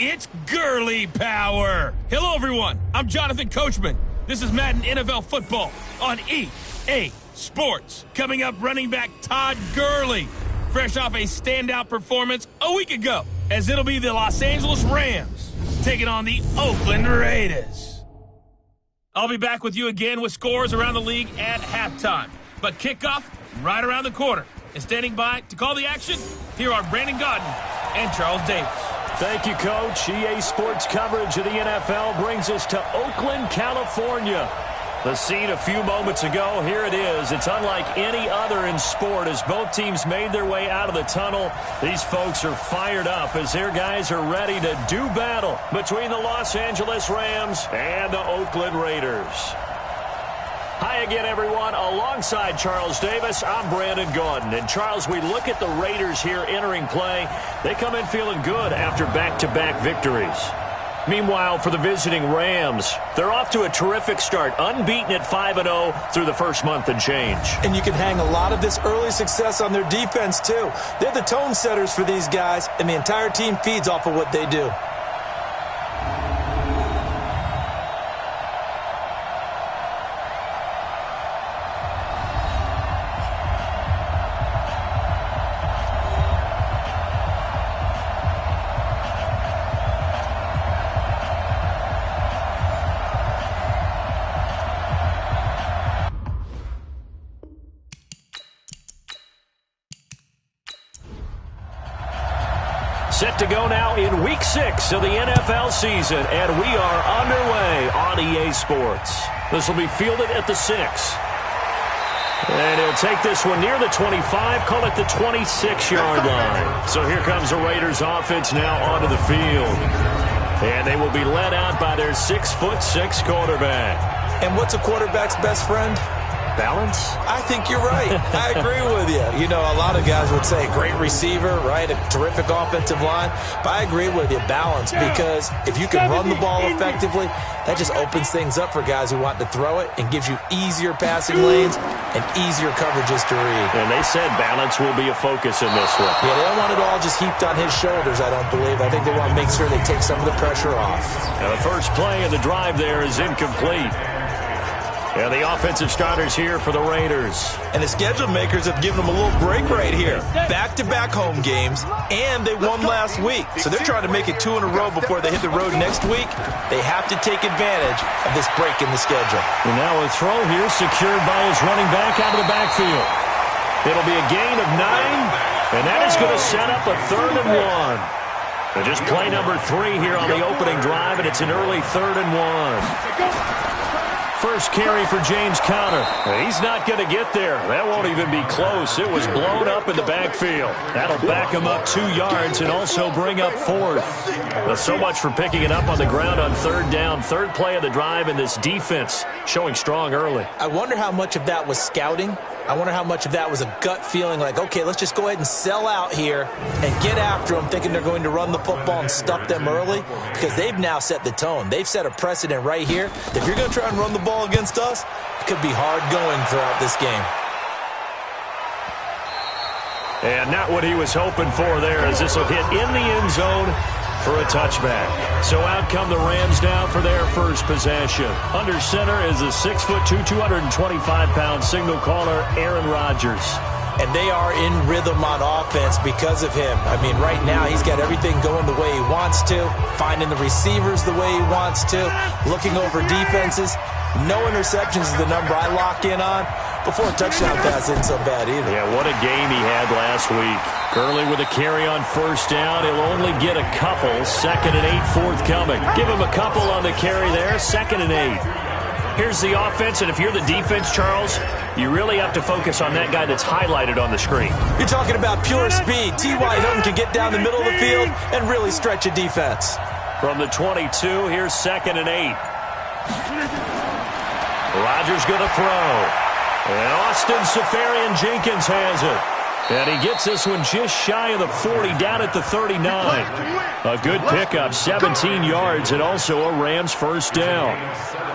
It's Gurley Power. Hello, everyone. I'm Jonathan Coachman. This is Madden NFL Football on EA Sports. Coming up, running back Todd Gurley, fresh off a standout performance a week ago, as it'll be the Los Angeles Rams taking on the Oakland Raiders. I'll be back with you again with scores around the league at halftime. But kickoff right around the corner. And standing by to call the action, here are Brandon Gaudin and Charles Davis. Thank you, Coach. EA Sports coverage of the NFL brings us to Oakland, California. The scene a few moments ago, here it is. It's unlike any other in sport as both teams made their way out of the tunnel. These folks are fired up as their guys are ready to do battle between the Los Angeles Rams and the Oakland Raiders. Hi again, everyone. Alongside Charles Davis, I'm Brandon Gaudin. And, Charles, we look at the Raiders here entering play. They come in feeling good after back-to-back victories. Meanwhile, for the visiting Rams, they're off to a terrific start, unbeaten at 5-0 through the first month and change. And you can hang a lot of this early success on their defense, too. They're the tone setters for these guys, and the entire team feeds off of what they do. Set to go now in Week 6 of the NFL season, and we are underway on EA Sports. This will be fielded at the 6. And he'll take this one near the 25, call it the 26-yard line. So here comes the Raiders offense now onto the field. And they will be led out by their 6'6" quarterback. And what's a quarterback's best friend? Balance? I think you're right. I agree with you. You know, a lot of guys would say great receiver, right? A terrific offensive line. But I agree with you, balance, because if you can run the ball effectively, that just opens things up for guys who want to throw it and gives you easier passing lanes and easier coverages to read. And they said balance will be a focus in this one. Yeah, they don't want it all just heaped on his shoulders, I don't believe. I think they want to make sure they take some of the pressure off. Now the first play of the drive there is incomplete. And the offensive starters here for the Raiders. And the schedule makers have given them a little break right here. Back-to-back home games, and they won last week. So they're trying to make it 2 in a row before they hit the road next week. They have to take advantage of this break in the schedule. And now a throw here secured by his running back out of the backfield. It'll be a gain of 9, and that is going to set up a 3rd and 1. And just play number 3 here on the opening drive, and it's an early 3rd and 1. First carry for James Conner. He's not going to get there. That won't even be close. It was blown up in the backfield. That'll back him up 2 yards and also bring up 4th. So much for picking it up on the ground on 3rd down. 3rd play of the drive, and this defense showing strong early. I wonder how much of that was scouting. I wonder how much of that was a gut feeling like, okay, let's just go ahead and sell out here and get after them, thinking they're going to run the football and stuff them early, because they've now set the tone. They've set a precedent right here. If you're going to try and run the ball against us, it could be hard going throughout this game. And not what he was hoping for there, as this will hit in the end zone for a touchback. So out come the Rams now for their first possession. Under center is a 6'2", 225-pound signal caller, Aaron Rodgers. And they are in rhythm on offense because of him. I mean, right now he's got everything going the way he wants to, finding the receivers the way he wants to, looking over defenses. No interceptions is the number I lock in on. Before a touchdown pass isn't so bad either. Yeah, what a game he had last week. Gurley with a carry on 1st down. He'll only get a couple. 2nd and 8 forthcoming. Give him a couple on the carry there. 2nd and 8. Here's the offense, and if you're the defense, Charles, you really have to focus on that guy that's highlighted on the screen. You're talking about pure speed. T.Y. Hilton can get down the middle of the field and really stretch a defense. From the 22, here's 2nd and 8. Rodgers going to throw. And Austin Seferian-Jenkins has it. And he gets this one just shy of the 40, down at the 39. A good pickup, 17 yards, and also a Rams 1st down.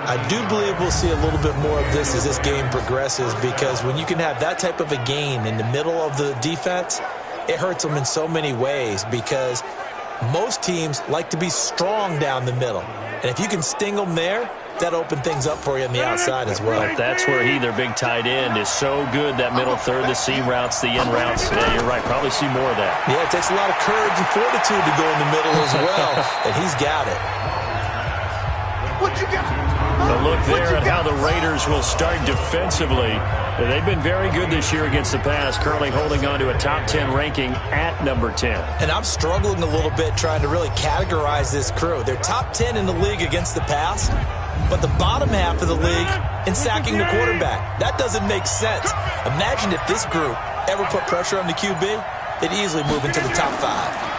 I do believe we'll see a little bit more of this as this game progresses, because when you can have that type of a gain in the middle of the defense, it hurts them in so many ways, because Most teams like to be strong down the middle. And if you can sting them there, that opens things up for you on the outside as well. But that's where their big tight end, is so good, that middle third, the seam routes, the in routes. Yeah, you're right. Probably see more of that. Yeah, it takes a lot of courage and fortitude to go in the middle as well, and he's got it. What you got? A look there at how the Raiders will start defensively. They've been very good this year against the pass, currently holding on to a top 10 ranking at number 10. And I'm struggling a little bit trying to really categorize this crew. They're top 10 in the league against the pass, but the bottom half of the league in sacking the quarterback. That doesn't make sense. Imagine if this group ever put pressure on the QB, they'd easily move into the top 5.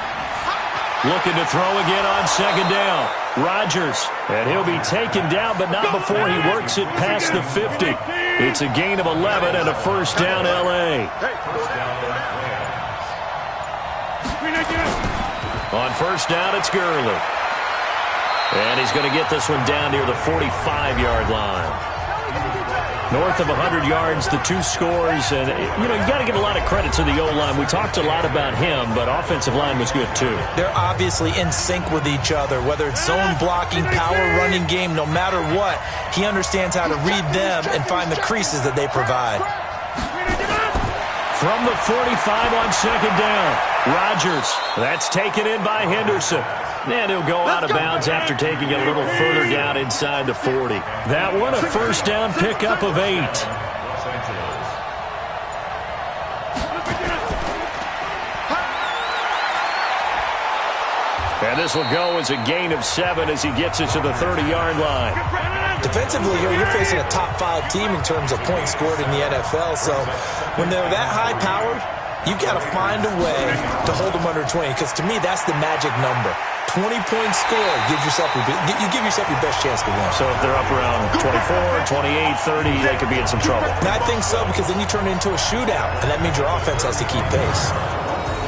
Looking to throw again on second down. Rodgers, and he'll be taken down, but not before he works it past the 50. It's a gain of 11 and a first down, L.A. On first down, it's Gurley. And he's going to get this one down near the 45-yard line. North of 100 yards, the 2 scores. And, you got to give a lot of credit to the O-line. We talked a lot about him, but offensive line was good, too. They're obviously in sync with each other, whether it's zone blocking, power running game, no matter what. He understands how to read them and find the creases that they provide. From the 45 on second down, Rodgers. That's taken in by Henderson. And he'll go out of bounds after taking it a little further down inside the 40. That one, a first down pickup of 8. And this will go as a gain of 7 as he gets it to the 30-yard line. Defensively here, you're facing a top 5 team in terms of points scored in the NFL. So when they're that high-powered, you've got to find a way to hold them under 20, because to me, that's the magic number. 20-point score gives yourself you give yourself your best chance to win. So if they're up around 24, 28, 30, they could be in some trouble. And I think so, because then you turn it into a shootout, and that means your offense has to keep pace.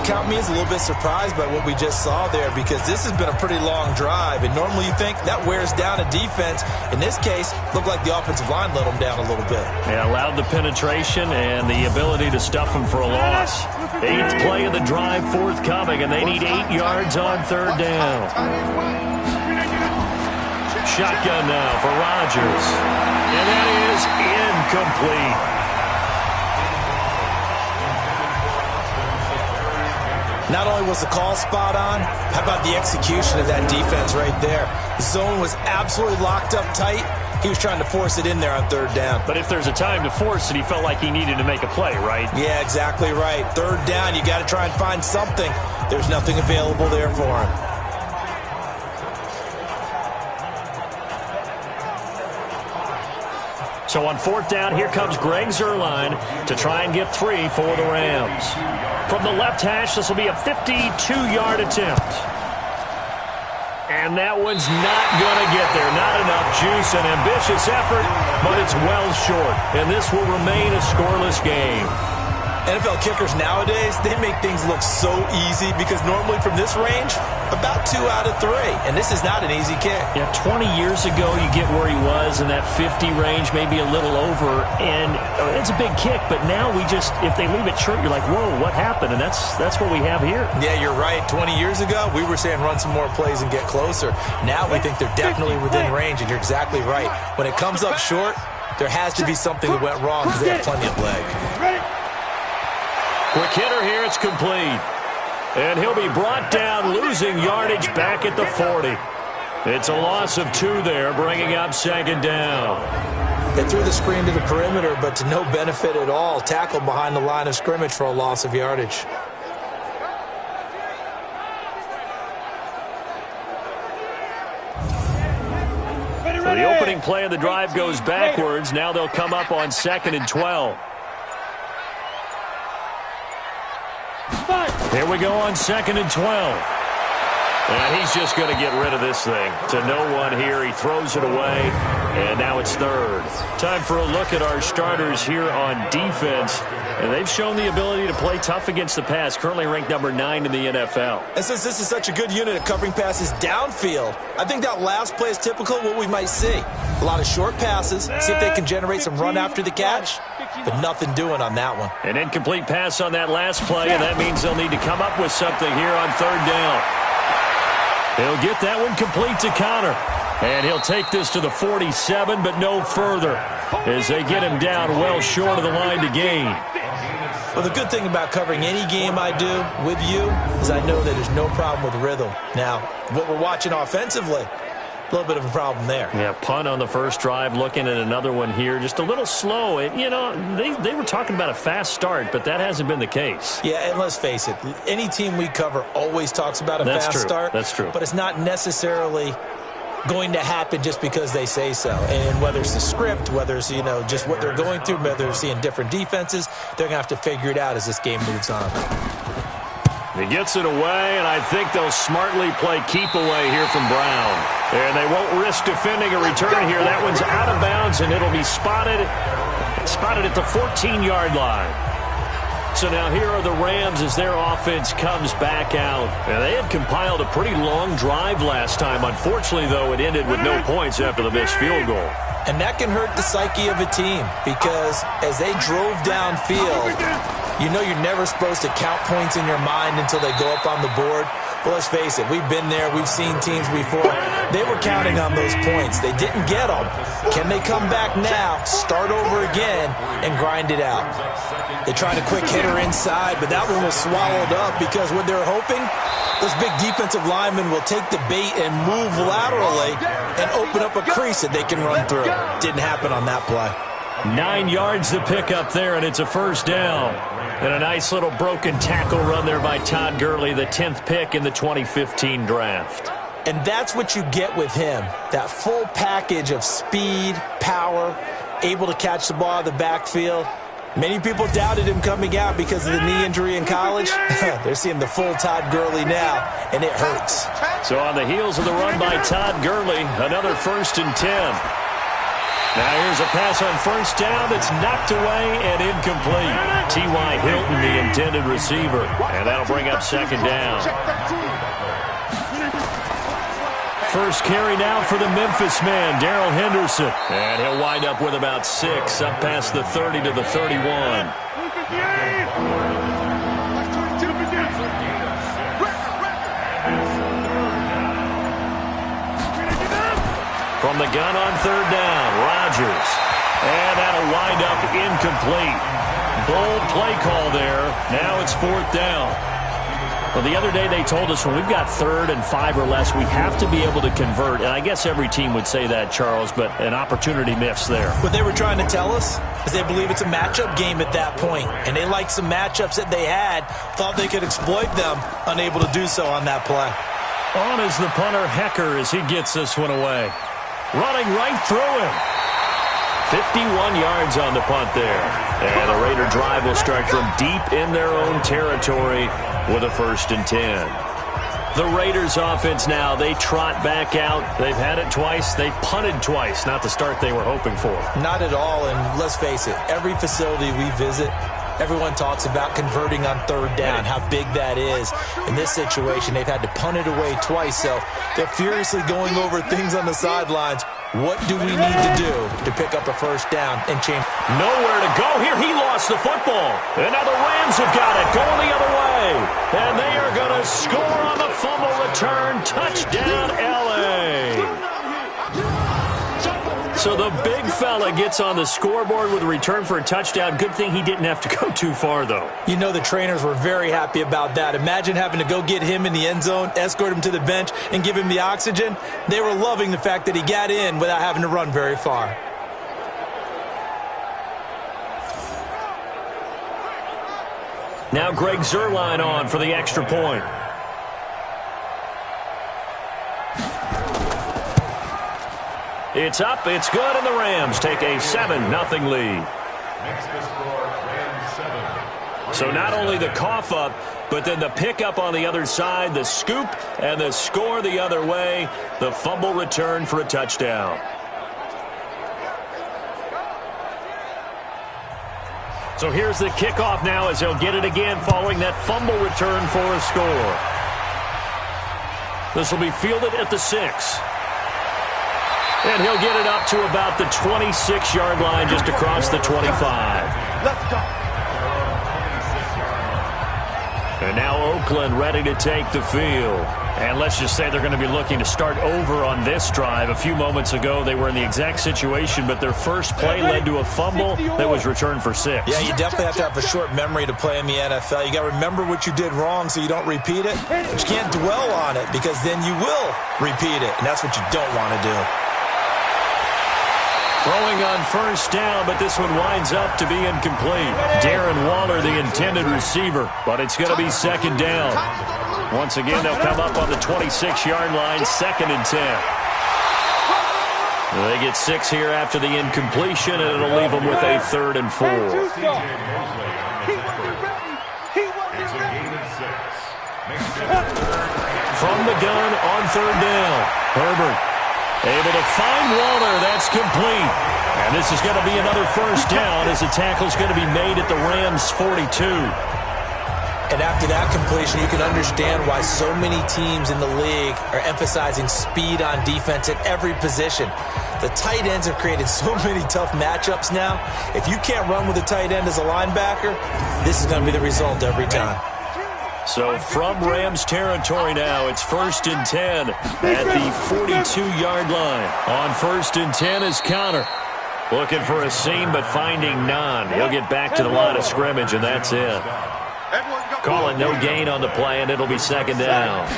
Count me as a little bit surprised by what we just saw there, because this has been a pretty long drive, and normally you think that wears down a defense. In this case, looked like the offensive line let them down a little bit. Yeah, allowed the penetration and the ability to stuff them for a loss. 8th play of the drive forthcoming, and they need 8 yards on third down. Shotgun now for Rodgers, and that is incomplete. Not only was the call spot on, how about the execution of that defense right there? The zone was absolutely locked up tight. He was trying to force it in there on third down. But if there's a time to force it, he felt like he needed to make a play, right? Yeah, exactly right. Third down, you got to try and find something. There's nothing available there for him. So on fourth down, here comes Greg Zuerlein to try and get 3 for the Rams. From the left hash, this will be a 52-yard attempt. And that one's not going to get there. Not enough juice, an ambitious effort, but it's well short. And this will remain a scoreless game. NFL kickers nowadays, they make things look so easy, because normally from this range, about 2 out of 3. And this is not an easy kick. Yeah, 20 years ago, you get where he was in that 50 range, maybe a little over, and it's a big kick. But now if they leave it short, you're like, whoa, what happened? And that's what we have here. Yeah, you're right. 20 years ago, we were saying run some more plays and get closer. Now we think they're definitely within range, and you're exactly right. When it comes up short, there has to be something that went wrong, because they have plenty of leg. Quick hitter here, it's complete. And he'll be brought down, losing yardage back at the 40. It's a loss of 2 there, bringing up second down. They threw the screen to the perimeter, but to no benefit at all. Tackled behind the line of scrimmage for a loss of yardage. So the opening play of the drive goes backwards. Now they'll come up on 2nd and 12. Here we go on 2nd and 12. And he's just going to get rid of this thing. To no one here. He throws it away. And now it's 3rd. Time for a look at our starters here on defense. And they've shown the ability to play tough against the pass. Currently ranked number 9 in the NFL. And since this is such a good unit at covering passes downfield, I think that last play is typical of what we might see. A lot of short passes. See if they can generate some run after the catch. But nothing doing on that one. An incomplete pass on that last play, and that means they'll need to come up with something here on 3rd down. He'll get that one complete to Connor. And he'll take this to the 47, but no further, as they get him down well short of the line to gain. Well, the good thing about covering any game I do with you is I know that there's no problem with rhythm. Now, what we're watching offensively, a little bit of a problem there. Yeah, punt on the first drive, looking at another one here. Just a little slow. They were talking about a fast start, but that hasn't been the case. Yeah, and let's face it, any team we cover always talks about a fast start. That's true. But it's not necessarily going to happen just because they say so. And whether it's the script, whether it's, just what they're going through, whether they're seeing different defenses, they're going to have to figure it out as this game moves on. He gets it away, and I think they'll smartly play keep away here from Brown. And they won't risk defending a return here. That one's out of bounds, and it'll be spotted at the 14-yard line. So now here are the Rams as their offense comes back out. And they had compiled a pretty long drive last time. Unfortunately, though, it ended with no points after the missed field goal. And that can hurt the psyche of a team because as they drove downfield, you're never supposed to count points in your mind until they go up on the board. But let's face it, we've been there. We've seen teams before. They were counting on those points. They didn't get them. Can they come back now, start over again, and grind it out? They tried a quick hitter inside, but that one was swallowed up because what they're hoping, those big defensive linemen will take the bait and move laterally and open up a crease that they can run through. Didn't happen on that play. 9 yards to pick up there, and it's a first down. And a nice little broken tackle run there by Todd Gurley, the 10th pick in the 2015 draft. And that's what you get with him, that full package of speed, power, able to catch the ball out of the backfield. Many people doubted him coming out because of the knee injury in college. They're seeing the full Todd Gurley now, and it hurts. So on the heels of the run by Todd Gurley, another 1st and 10. Now here's a pass on first down that's knocked away and incomplete. T.Y. Hilton, the intended receiver. And that'll bring up 2nd down. First carry now for the Memphis man, Darrell Henderson. And he'll wind up with about 6, up past the 30 to the 31. From the gun on 3rd down, Rodgers. And that'll wind up incomplete. Bold play call there. Now it's 4th down. Well, the other day they told us when we've got 3rd and 5 or less, we have to be able to convert. And I guess every team would say that, Charles, but an opportunity missed there. What they were trying to tell us is they believe it's a matchup game at that point. And they liked some matchups that they had, thought they could exploit them, unable to do so on that play. On is the punter, Hecker, as he gets this one away. Running right through him. 51 yards on the punt there. And the Raider drive will start from deep in their own territory with a 1st and 10. The Raiders offense now, they trot back out. They've had it twice. They've punted twice. Not the start they were hoping for. Not at all, and let's face it, every facility we visit, everyone talks about converting on 3rd down, how big that is. In this situation, they've had to punt it away twice, so they're furiously going over things on the sidelines. What do we need to do to pick up a 1st down and change? Nowhere to go here. He lost the football. And now the Rams have got it going the other way. And they are going to score on the fumble return. Touchdown, L.A. So the big fella gets on the scoreboard with a return for a touchdown. Good thing he didn't have to go too far, though. The trainers were very happy about that. Imagine having to go get him in the end zone, escort him to the bench, and give him the oxygen. They were loving the fact that he got in without having to run very far. Now Greg Zuerlein on for the extra point. It's up, it's good, and the Rams take a 7-0 lead. So not only the cough up, but then the pickup on the other side, the scoop, and the score the other way, the fumble return for a touchdown. So here's the kickoff now as they'll get it again following that fumble return for a score. This will be fielded at the 6. And he'll get it up to about the 26-yard line just across the 25. Let's go. And now Oakland ready to take the field. And let's just say they're going to be looking to start over on this drive. A few moments ago, they were in the exact situation, but their first play led to a fumble that was returned for 6. Yeah, you definitely have to have a short memory to play in the NFL. You got to remember what you did wrong so you don't repeat it. But you can't dwell on it because then you will repeat it, and that's what you don't want to do. Throwing on first down, but this one winds up to be incomplete. Darren Waller, the intended receiver, but it's going to be second down. Once again, they'll come up on the 26-yard line, 2nd and 10. They get 6 here after the incompletion, and it'll leave them with a 3rd and 4. From the gun on 3rd down, Herbert able to find Waller. That's complete. And this is going to be another first down as the tackle's going to be made at the Rams' 42. And after that completion, you can understand why so many teams in the league are emphasizing speed on defense at every position. The tight ends have created so many tough matchups now. If you can't run with a tight end as a linebacker, this is going to be the result every time. So from Rams territory now, it's 1st and 10 at the 42-yard line. On 1st and 10 is Conner. Looking for a seam, but finding none. He'll get back to the line of scrimmage, and that's it. Calling no gain on the play, and it'll be 2nd down.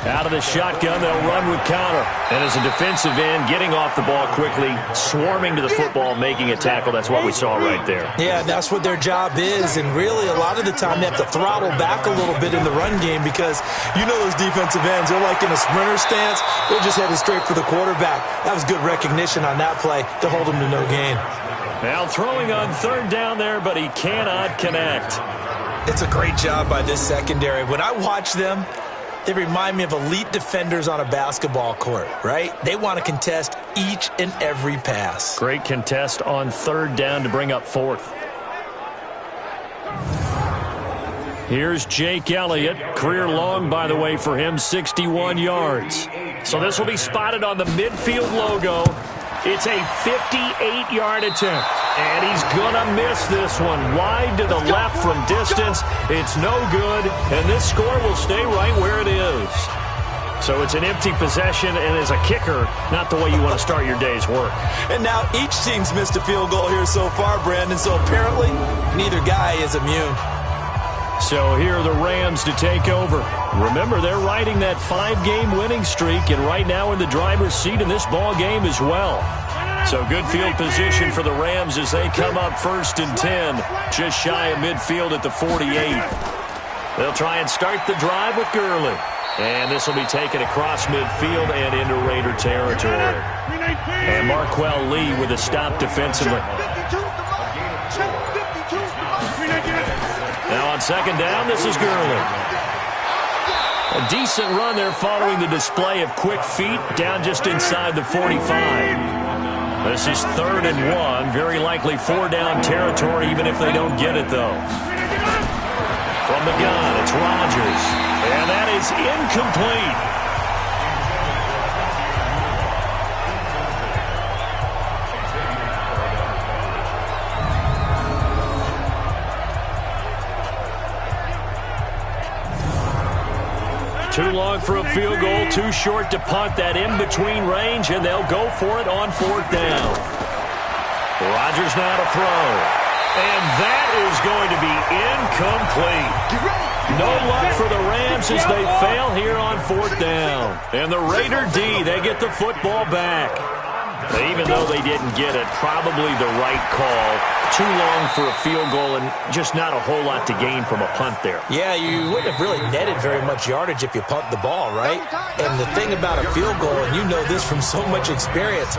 Out of the shotgun, they'll run with Conner. And as a defensive end, getting off the ball quickly, swarming to the football, making a tackle. That's what we saw right there. Yeah, that's what their job is. And really, a lot of the time, they have to throttle back a little bit in the run game because you know those defensive ends, they're like in a sprinter stance. They're just headed straight for the quarterback. That was good recognition on that play to hold him to no gain. Now throwing on 3rd down there, but he cannot connect. It's a great job by this secondary. When I watch them, they remind me of elite defenders on a basketball court, right? They want to contest each and every pass. Great contest on 3rd down to bring up 4th. Here's Jake Elliott. Career long, by the way, for him, 61 yards. So this will be spotted on the midfield logo. It's a 58-yard attempt. And he's going to miss this one. Wide to the left from distance. It's no good. And this score will stay right where it is. So it's an empty possession, and as a kicker, not the way you want to start your day's work. And now each team's missed a field goal here so far, Brandon. So apparently, neither guy is immune. So here are the Rams to take over. Remember, they're riding that 5-game winning streak, and right now in the driver's seat in this ball game as well. So good field position for the Rams as they come up 1st and 10, just shy of midfield at the 48. They'll try and start the drive with Gurley. And this will be taken across midfield and into Raider territory. And Marquell Lee with a stop defensively. Now on 2nd down, this is Gurley. A decent run there following the display of quick feet down just inside the 45. This is 3rd and 1. Very likely 4-down territory, even if they don't get it, though. From the gun, it's Rodgers. And that is incomplete. Too long for a field goal, too short to punt. That in-between range, and they'll go for it on 4th down. Rodgers now to throw. And that is going to be incomplete. No luck for the Rams as they fail here on 4th down. And the Raider D, they get the football back. Even though they didn't get it, probably the right call. Too long for a field goal and just not a whole lot to gain from a punt there. Yeah, you wouldn't have really netted very much yardage if you punt the ball, right? And the thing about a field goal, and you know this from so much experience,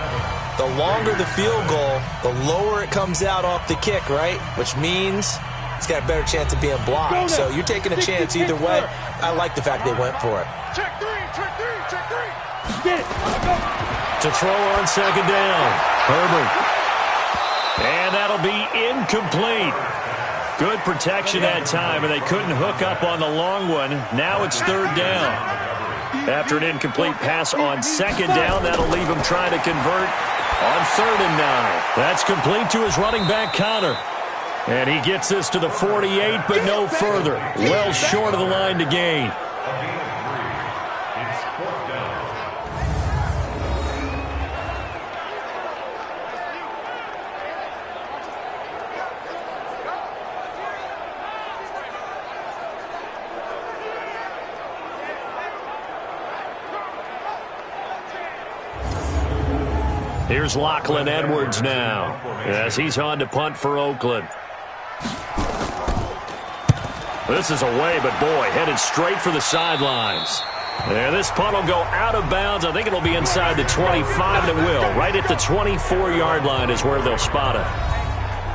the longer the field goal, the lower it comes out off the kick, right? Which means it's got a better chance of being blocked. So you're taking a chance either way. I like the fact they went for it. Check three. Get it. To throw on 2nd down, Herbert. And that'll be incomplete. Good protection that time, and they couldn't hook up on the long one. Now it's 3rd down. After an incomplete pass on 2nd down, that'll leave him trying to convert on 3rd and 9. That's complete to his running back, Conner. And he gets this to the 48, but no further. Well short of the line to gain. Here's Lachlan Edwards now, as he's on to punt for Oakland. This is away, but boy, headed straight for the sidelines. And this punt will go out of bounds. I think it'll be inside the 25, and it will. Right at the 24-yard line is where they'll spot it.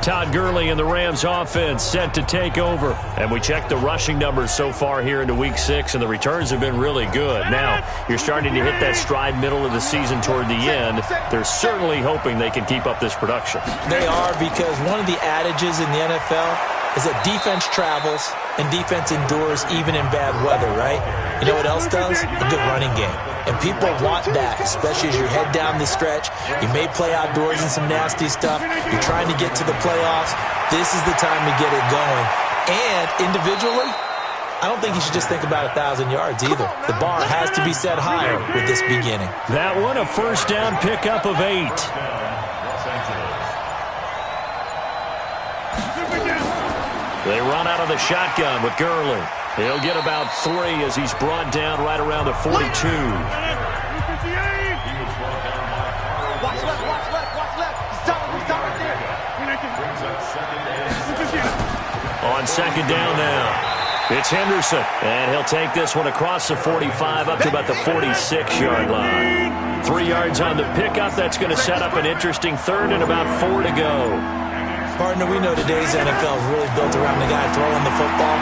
Todd Gurley and the Rams offense set to take over. And we checked the rushing numbers so far here into Week 6, and the returns have been really good. Now, you're starting to hit that stride middle of the season toward the end. They're certainly hoping they can keep up this production. They are, because one of the adages in the NFL is that defense travels and defense endures even in bad weather, right? You know what else does? A good running game. And people want that, especially as you head down the stretch. You may play outdoors in some nasty stuff. You're trying to get to the playoffs. This is the time to get it going. And individually, I don't think you should just think about 1,000 yards either. The bar has to be set higher with this beginning. That one, a first down pickup of 8. They run out of the shotgun with Gurley. He'll get about 3 as he's brought down right around the 42. Watch left. He's down right there. On second down now, it's Henderson. And he'll take this one across the 45 up to about the 46-yard line. 3 yards on the pickup. That's going to set up an interesting third and about 4 to go. Partner, we know today's NFL is really built around the guy throwing the football.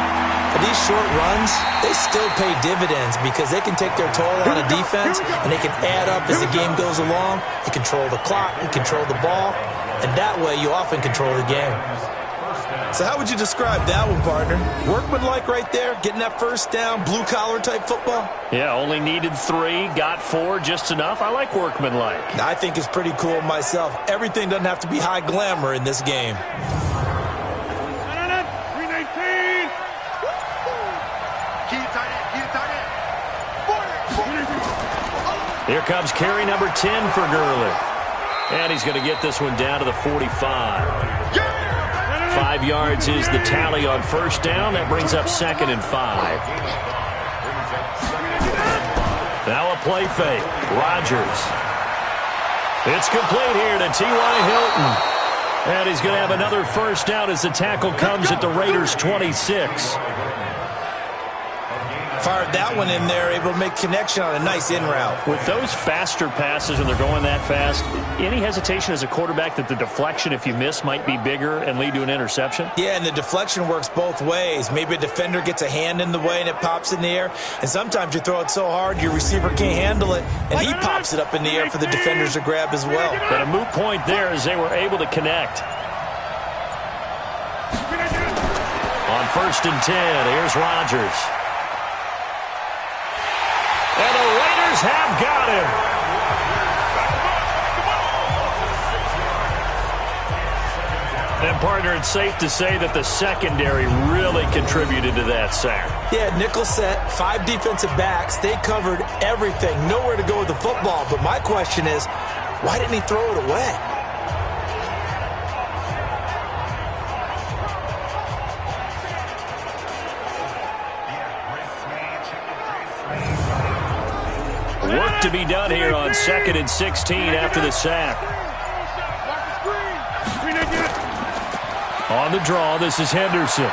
But these short runs, they still pay dividends because they can take their toll on a defense and they can add up as the game goes along. You control the clock, you control the ball, and that way you often control the game. So how would you describe that one, partner? Workmanlike right there, getting that first down, blue-collar type football? Yeah, only needed 3, got 4, just enough. I like workmanlike. I think it's pretty cool myself. Everything doesn't have to be high glamour in this game. Here comes carry number 10 for Gurley. And he's going to get this one down to the 45. 5 yards is the tally on first down. That brings up 2nd and 5. Now a play fake. Rodgers. It's complete here to T.Y. Hilton. And he's going to have another first down as the tackle comes at the Raiders' 26. Fired that one in there, able to make connection on a nice in route. With those faster passes when they're going that fast, any hesitation as a quarterback that the deflection, if you miss, might be bigger and lead to an interception? Yeah, and the deflection works both ways. Maybe a defender gets a hand in the way and it pops in the air. And sometimes you throw it so hard your receiver can't handle it, and he pops it up in the air for the defenders to grab as well. But a moot point there as they were able to connect. On 1st and 10, here's Rodgers. And the Raiders have got him. And, partner, it's safe to say that the secondary really contributed to that sack. Yeah, nickel set, 5 defensive backs. They covered everything. Nowhere to go with the football. But my question is, why didn't he throw it away? Work to be done here on 2nd and 16 after the sack. On the draw, this is Henderson.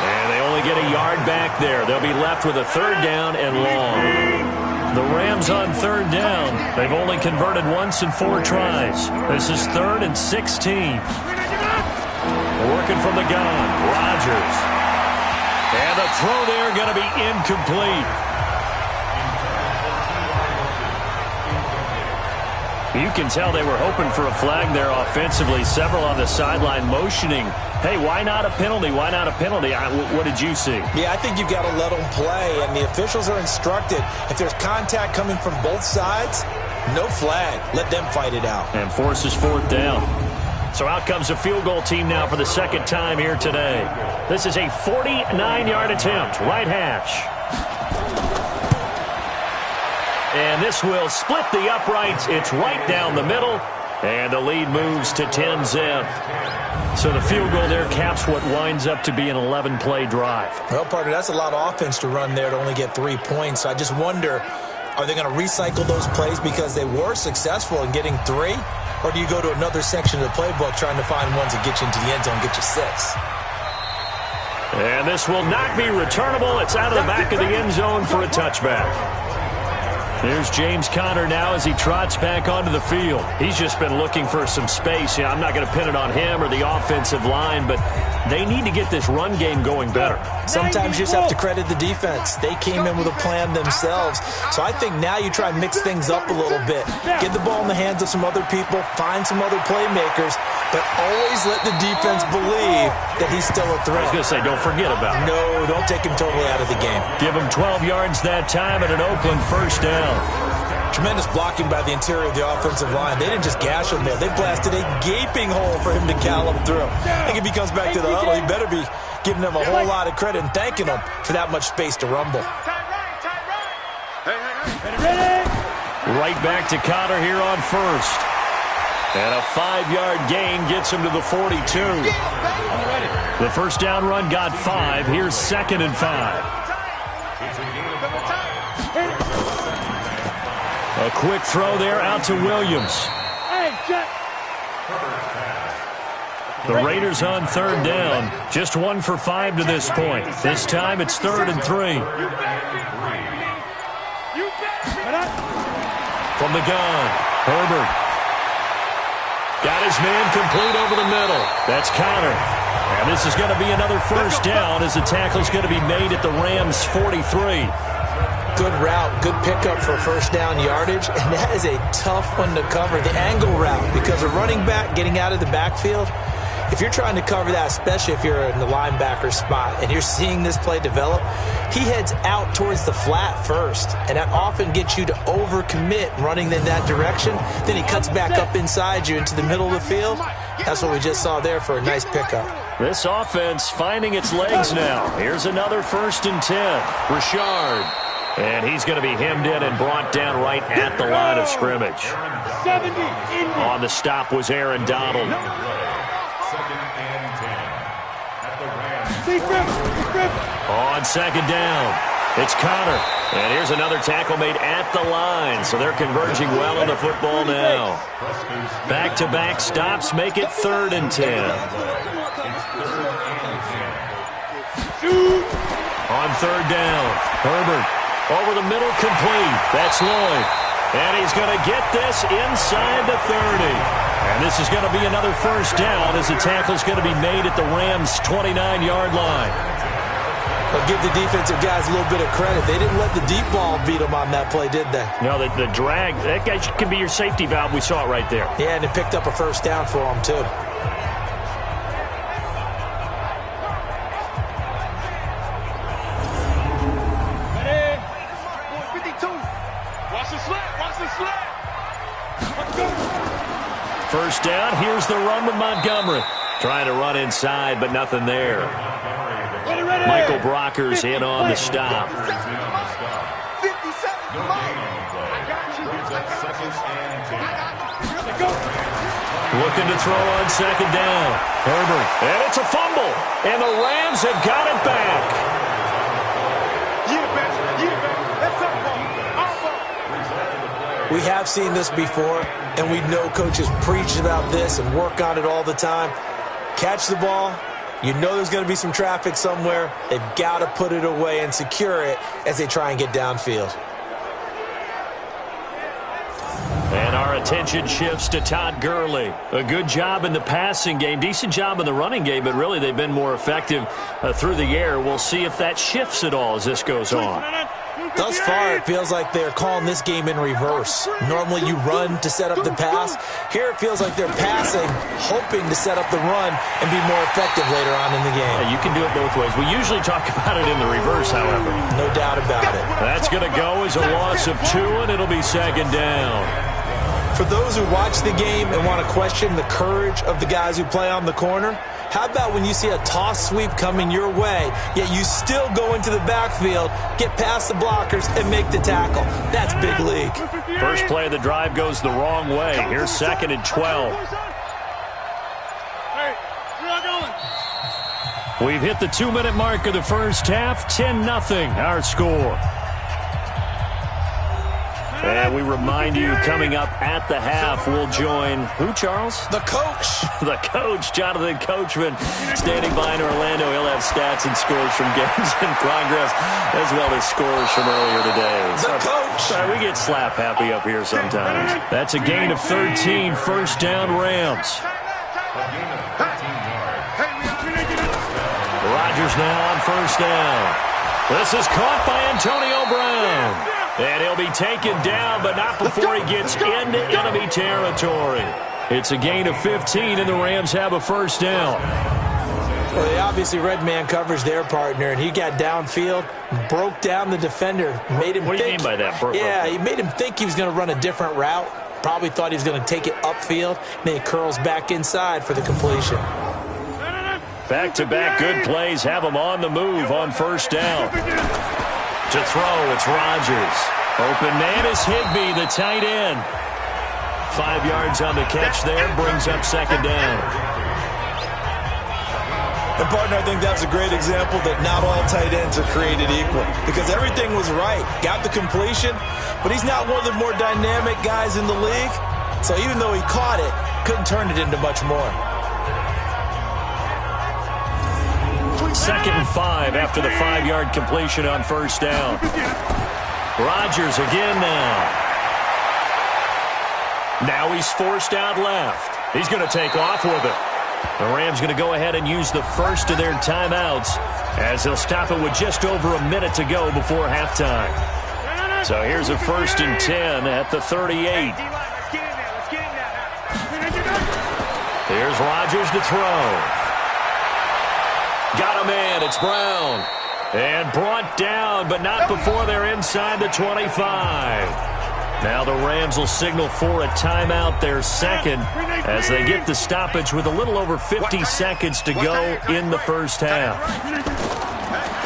And they only get a yard back there. They'll be left with a 3rd down and long. The Rams on 3rd down. They've only converted once in 4 tries. This is 3rd and 16. Working from the gun, Rodgers. And the throw there going to be incomplete. You can tell they were hoping for a flag there offensively. Several on the sideline motioning, hey, why not a penalty? Why not a penalty? What did you see? Yeah, I think you've got to let them play, and the officials are instructed. If there's contact coming from both sides, no flag. Let them fight it out. And forces 4th down. So out comes a field goal team now for the second time here today. This is a 49-yard attempt, right hash. And this will split the uprights. It's right down the middle. And the lead moves to 10-zip. So the field goal there caps what winds up to be an 11-play drive. Well, partner, that's a lot of offense to run there to only get 3 points. I just wonder, are they going to recycle those plays because they were successful in getting 3? Or do you go to another section of the playbook trying to find ones that get you into the end zone and get you 6? And this will not be returnable. It's out of the back of the end zone for a touchback. Here's James Conner now as he trots back onto the field. He's just been looking for some space. Yeah, I'm not going to pin it on him or the offensive line, but they need to get this run game going better. Sometimes you just have to credit the defense. They came in with a plan themselves. So I think now you try and mix things up a little bit. Get the ball in the hands of some other people, find some other playmakers, but always let the defense believe that he's still a threat. I was going to say, don't forget about it. No, don't take him totally out of the game. Give him 12 yards that time and an Oakland first down. Tremendous blocking by the interior of the offensive line. They didn't just gash him there. They blasted a gaping hole for him to gallop through. I think if he comes back to the huddle, he better be giving them a whole lot of credit and thanking them for that much space to rumble. Right back to Conner here on first. And a 5-yard gain gets him to the 42. The first down run got 5. Here's 2nd and 5. A quick throw there out to Williams. The Raiders on 3rd down. Just 1 for 5 to this point. This time it's 3rd and 3. From the gun, Herbert. Got his man complete over the middle. That's Conner. And this is going to be another first down as the tackle's going to be made at the Rams' 43. Good route, good pickup for first down yardage, and that is a tough one to cover, the angle route, because a running back getting out of the backfield, if you're trying to cover that, especially if you're in the linebacker spot and you're seeing this play develop, he heads out towards the flat first, and that often gets you to overcommit running in that direction. Then he cuts back up inside you into the middle of the field. That's what we just saw there for a nice pickup. This offense finding its legs now. Here's another 1st and 10. Richard. And he's going to be hemmed in and brought down right at the line of scrimmage. On the stop was Aaron Donald. On 2nd down, it's Conner. And here's another tackle made at the line. So they're converging well on the football now. Back-to-back stops make it 3rd and 10. On 3rd down, Herbert. Over the middle, complete. That's Lloyd. And he's going to get this inside the 30. And this is going to be another first down as the tackle's going to be made at the Rams' 29-yard line. But give the defensive guys a little bit of credit. They didn't let the deep ball beat them on that play, did they? No, the drag, that guy can be your safety valve. We saw it right there. Yeah, and it picked up a first down for them, too. First down, here's the run with Montgomery. Trying to run inside, but nothing there. Michael Brockers in on the stop. Looking to throw on 2nd down. Herbert. And it's a fumble. And the Rams have got it back. We have seen this before, and we know coaches preach about this and work on it all the time. Catch the ball. You know there's going to be some traffic somewhere. They've got to put it away and secure it as they try and get downfield. And our attention shifts to Todd Gurley. A good job in the passing game, decent job in the running game, but really they've been more effective through the air. We'll see if that shifts at all as this goes on. Thus far, it feels like they're calling this game in reverse. Normally you run to set up the pass. Here it feels like they're passing, hoping to set up the run and be more effective later on in the game. Yeah, you can do it both ways. We usually talk about it in the reverse, however. No doubt about it. That's going to go as a loss of 2, and it'll be 2nd down. For those who watch the game and want to question the courage of the guys who play on the corner, how about when you see a toss sweep coming your way, yet you still go into the backfield, get past the blockers, and make the tackle? That's big league. First play of the drive goes the wrong way. Here's 2nd and 12. We've hit the 2-minute mark of the first half. 10-0 our score. And we remind you, coming up at the half, we'll join who, Charles? The coach. The coach, Jonathan Coachman, standing by in Orlando. He'll have stats and scores from games in progress, as well as scores from earlier today. The coach. Sorry, we get slap happy up here sometimes. That's a gain of 13, first down Rams. Rodgers now on first down. This is caught by Antonio Brown. And he'll be taken down, but not before he gets into enemy territory. It's a gain of 15, and the Rams have a first down. Well, they obviously read man coverage their partner, and he got downfield, broke down the defender, made him What do you mean by that? He made him think he was going to run a different route. Probably thought he was going to take it upfield, and then he curls back inside for the completion. Back-to-back good plays have him on the move on first down. To throw, it's Rodgers. Open man is Higbee, the tight end. 5 yards on the catch there, brings up second down. And, partner, I think that's a great example that not all tight ends are created equal, because everything was right. Got the completion, but he's not one of the more dynamic guys in the league. So even though he caught it, couldn't turn it into much more. 2nd and 5 after the 5-yard completion on first down. Rodgers again now. Now he's forced out left. He's going to take off with it. The Rams going to go ahead and use the first of their timeouts as they'll stop it with just over a minute to go before halftime. So here's a 1st and 10 at the 38. Here's Rodgers to throw. Got a man, it's Brown. And brought down, but not before they're inside the 25. Now the Rams will signal for a timeout, their second, as they get the stoppage with a little over 50 seconds to go in the first half.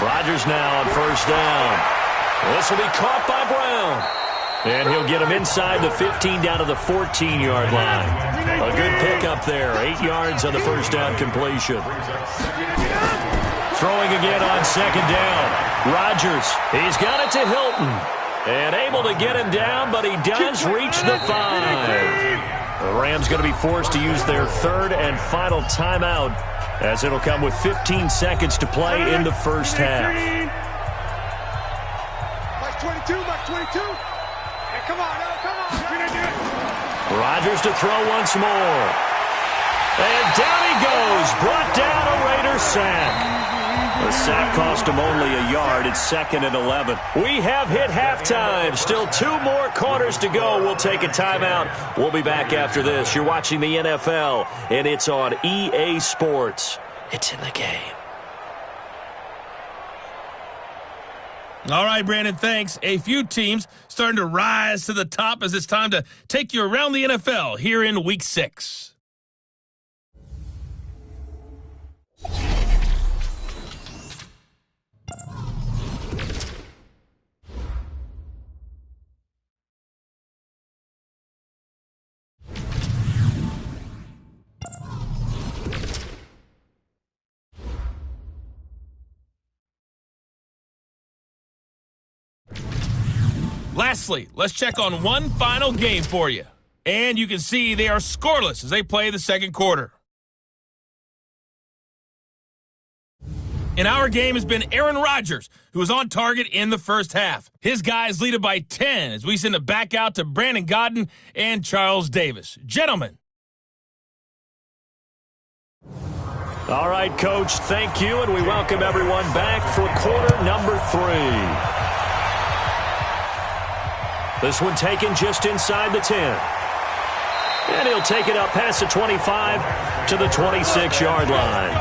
Rodgers now on first down. This will be caught by Brown. And he'll get him inside the 15 down to the 14-yard line. A good pickup there. 8 yards on the first down completion. Throwing again on second down. Rodgers, he's got it to Hilton. And able to get him down, but he does reach the 5. The Rams going to be forced to use their third and final timeout, as it'll come with 15 seconds to play in the first half. Mike 22, Mike 22. Hey, come on, come on. Rodgers to throw once more. And down he goes. Brought down a Raider sack. The sack cost him only a yard. It's 2nd and 11. We have hit halftime. Still 2 more quarters to go. We'll take a timeout. We'll be back after this. You're watching the NFL, and it's on EA Sports. It's in the game. All right, Brandon, thanks. A few teams starting to rise to the top as it's time to take you around the NFL here in Week 6. Lastly, let's check on one final game for you. And you can see they are scoreless as they play the second quarter. In our game has been Aaron Rodgers, who was on target in the first half. His guys lead it by 10 as we send it back out to Brandon Gaudin and Charles Davis. Gentlemen. All right, Coach, thank you, and we welcome everyone back for quarter number 3. This one taken just inside the 10. And he'll take it up past the 25 to the 26-yard line.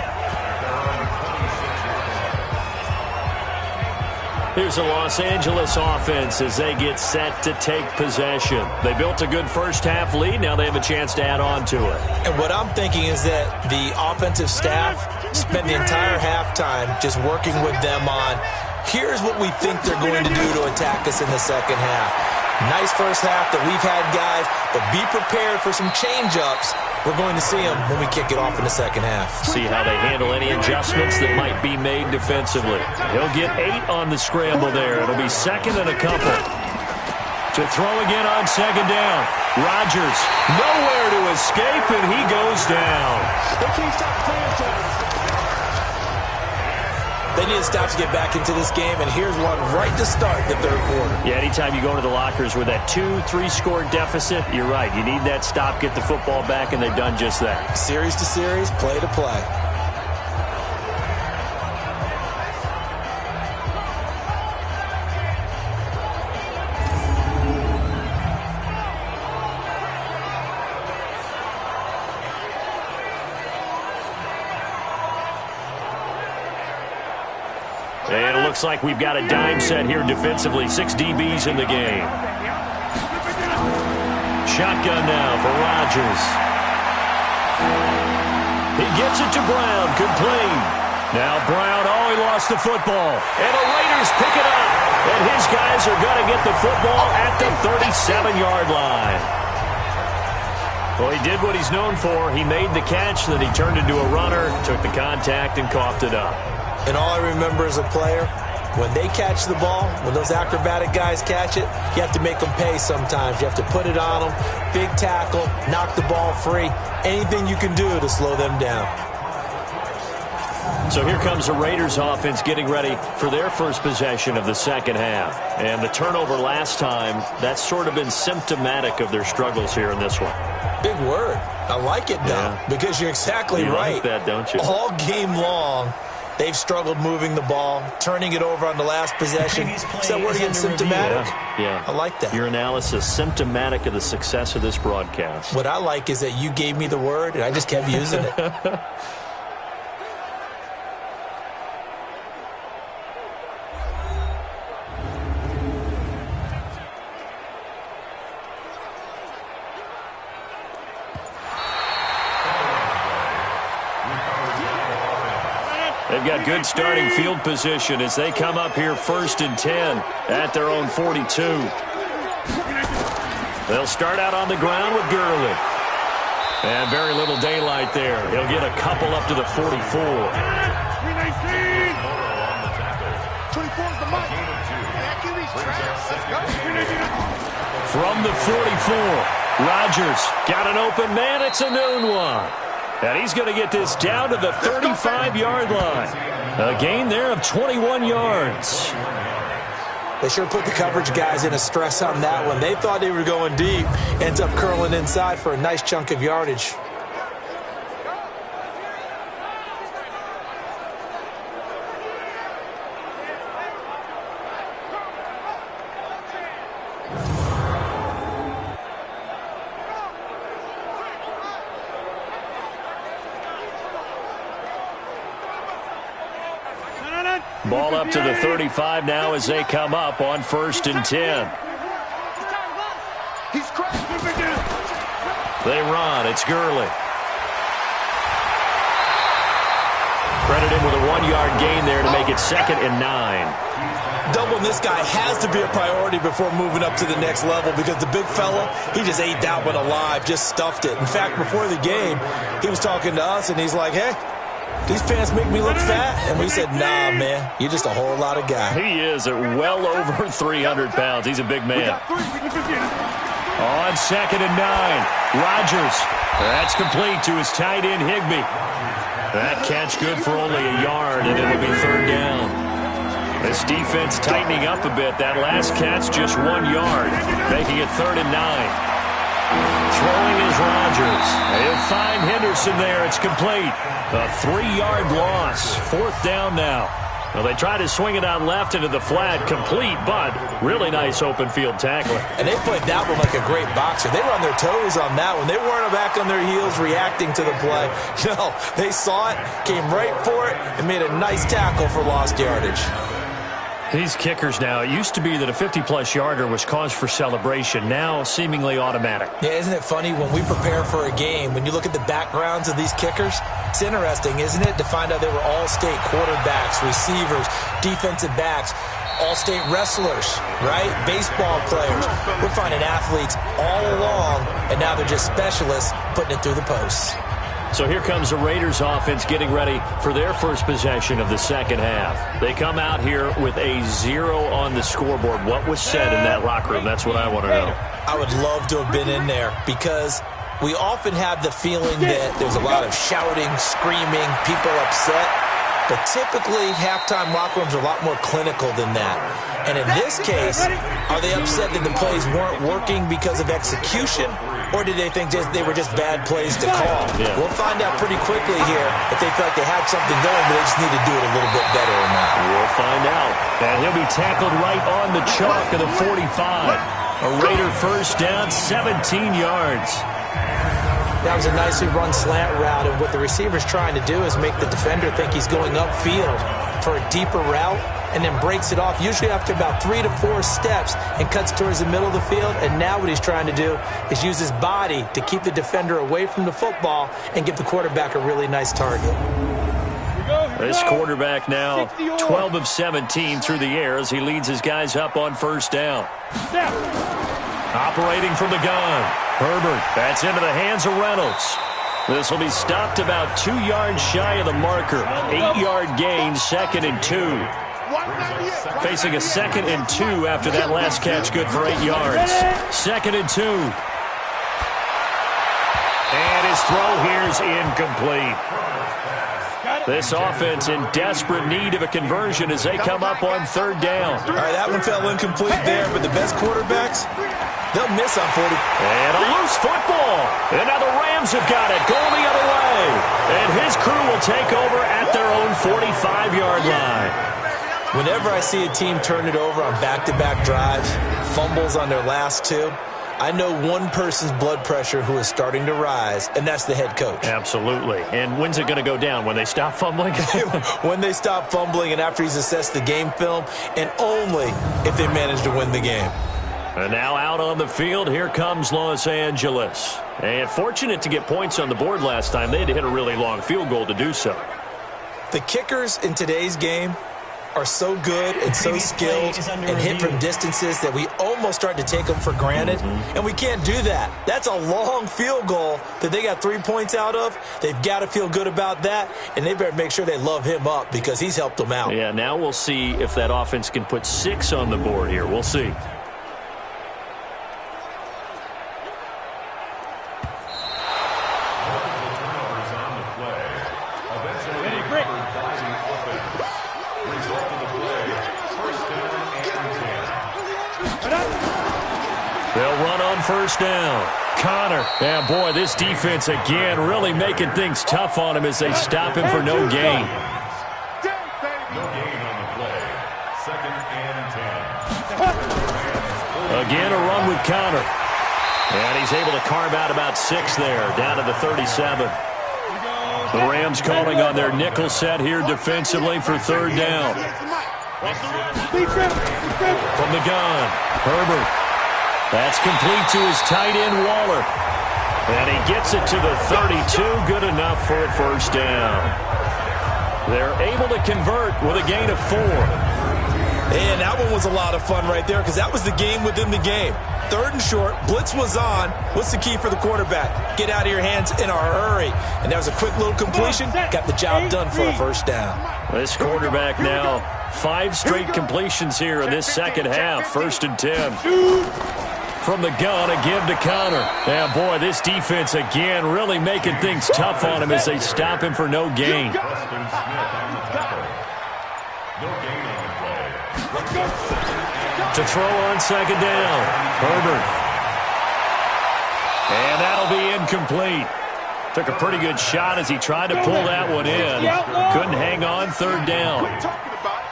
Here's the Los Angeles offense as they get set to take possession. They built a good first-half lead. Now they have a chance to add on to it. And what I'm thinking is that the offensive staff spent the entire halftime just working with them on, here's what we think they're going to do to attack us in the second half. Nice first half that we've had, guys, but be prepared for some change-ups. We're going to see them when we kick it off in the second half. See how they handle any adjustments that might be made defensively. He'll get 8 on the scramble there. It'll be second and a couple. To throw again on second down. Rodgers, nowhere to escape, and he goes down. They can't stop the franchise. They need to stop to get back into this game, and here's one right to start the third quarter. Yeah, anytime you go into the lockers with that 2-3 score deficit, you're right. You need that stop, get the football back, and they've done just that. Series to series, play to play. And it looks like we've got a dime set here defensively. 6 DBs in the game. Shotgun now for Rodgers. He gets it to Brown. Complete. Now Brown, he lost the football. And the Raiders pick it up. And his guys are going to get the football at the 37-yard line. Well, he did what he's known for. He made the catch, then he turned into a runner, took the contact, and coughed it up. And all I remember as a player, when they catch the ball, when those acrobatic guys catch it, you have to make them pay sometimes. You have to put it on them, big tackle, knock the ball free, anything you can do to slow them down. So here comes the Raiders offense getting ready for their first possession of the second half. And the turnover last time, that's sort of been symptomatic of their struggles here in this one. Big word. I like it, though, because you're exactly right. Like that, don't you? All game long, they've struggled moving the ball, turning it over on the last possession. Is that word again, symptomatic? Yeah. I like that. Your analysis, symptomatic of the success of this broadcast. What I like is that you gave me the word, and I just kept using it. They've got good starting field position as they come up here 1st and 10 at their own 42. They'll start out on the ground with Gurley. And very little daylight there. He'll get a couple up to the 44. 319. 24's the mark. From the 44, Rodgers got an open man. It's a noon one. And he's going to get this down to the 35-yard line. A gain there of 21 yards. They sure put the coverage guys in a stress on that one. They thought they were going deep. Ends up curling inside for a nice chunk of yardage. Ball up to the 35 now as they come up on 1st and 10. They run. It's Gurley. Credit him with a 1-yard gain there to make it 2nd and 9. Doubling this guy has to be a priority before moving up to the next level because the big fella, he just ate that one alive, just stuffed it. In fact, before the game, he was talking to us, and he's like, hey, these pants make me look fat? And we said, nah, man, you're just a whole lot of guy. He is at well over 300 pounds. He's a big man. On 2nd and 9, Rodgers. That's complete to his tight end, Higbee. That catch good for only a yard, and it'll be 3rd down. This defense tightening up a bit. That last catch just 1 yard, making it 3rd and 9. Throwing is Rodgers. He'll find Henderson there. It's complete. A 3-yard loss. 4th down now. Well, they try to swing it out left into the flat. Complete, but really nice open field tackling. And they played that one like a great boxer. They were on their toes on that one. They weren't back on their heels reacting to the play. No, they saw it, came right for it, and made a nice tackle for lost yardage. These kickers now, it used to be that a 50-plus yarder was cause for celebration. Now, seemingly automatic. Yeah, isn't it funny when we prepare for a game, when you look at the backgrounds of these kickers, it's interesting, isn't it, to find out they were all-state quarterbacks, receivers, defensive backs, all-state wrestlers, right? Baseball players. We're finding athletes all along, and now they're just specialists putting it through the posts. So here comes the Raiders offense getting ready for their first possession of the second half. They come out here with a 0 on the scoreboard. What was said in that locker room? That's what I want to know. I would love to have been in there because we often have the feeling that there's a lot of shouting, screaming, people upset. But typically, halftime locker rooms are a lot more clinical than that. And in this case, are they upset that the plays weren't working because of execution? Or did they think they were just bad plays to call? Yeah. We'll find out pretty quickly here if they feel like they had something going, but they just need to do it a little bit better or not. We'll find out. And he'll be tackled right on the chalk of the 45. A Raider first down, 17 yards. That was a nicely run slant route, and what the receiver's trying to do is make the defender think he's going upfield for a deeper route, and then breaks it off, usually after about 3 to 4 steps, and cuts towards the middle of the field. And now what he's trying to do is use his body to keep the defender away from the football and give the quarterback a really nice target. This quarterback now 12 of 17 through the air as he leads his guys up on first down. Operating from the gun, Herbert. That's into the hands of Reynolds. This will be stopped about 2 yards shy of the marker. 8-yard gain, 2nd and 2. Facing a 2nd and 2 after that last catch, good for 8 yards. 2nd and 2. And his throw here is incomplete. This offense in desperate need of a conversion as they come up on third down. All right, that one fell incomplete there, but the best quarterbacks, they'll miss on 40. And a loose football. And now the Rams have got it, going the other way. And his crew will take over at their own 45-yard line. Whenever I see a team turn it over on back-to-back drives, fumbles on their last 2, I know one person's blood pressure who is starting to rise, and that's the head coach. Absolutely. And when's it going to go down? When they stop fumbling? When they stop fumbling and after he's assessed the game film, and only if they manage to win the game. And now out on the field, here comes Los Angeles. And fortunate to get points on the board last time. They had to hit a really long field goal to do so. The kickers in today's game are so good and so skilled and hit from distances that we almost start to take them for granted. And we can't do that. That's a long field goal that they got 3 points out of. They've got to feel good about that, and they better make sure they love him up because he's helped them out. Yeah, now we'll see if that offense can put 6 on the board here. We'll see. They'll run on first down. Connor. And boy, this defense again really making things tough on him as they stop him for no gain. No gain on the play. 2nd and 10. Again, a run with Connor. And he's able to carve out about 6 there, down to the 37. The Rams calling on their nickel set here defensively for third down. From the gun, Herbert. That's complete to his tight end, Waller. And he gets it to the 32, good enough for a first down. They're able to convert with a gain of 4. And that one was a lot of fun right there because that was the game within the game. 3rd and short, blitz was on. What's the key for the quarterback? Get out of your hands in a hurry. And that was a quick little completion. Got the job done for a first down. This quarterback now 5 straight completions here in this second half. 1st and 10. From the gun, a give to Connor. And boy, this defense again really making things tough on him as they stop him for no gain. To throw on second down, Herbert. And that'll be incomplete. Took a pretty good shot as he tried to pull that one in. Couldn't hang on, 3rd down.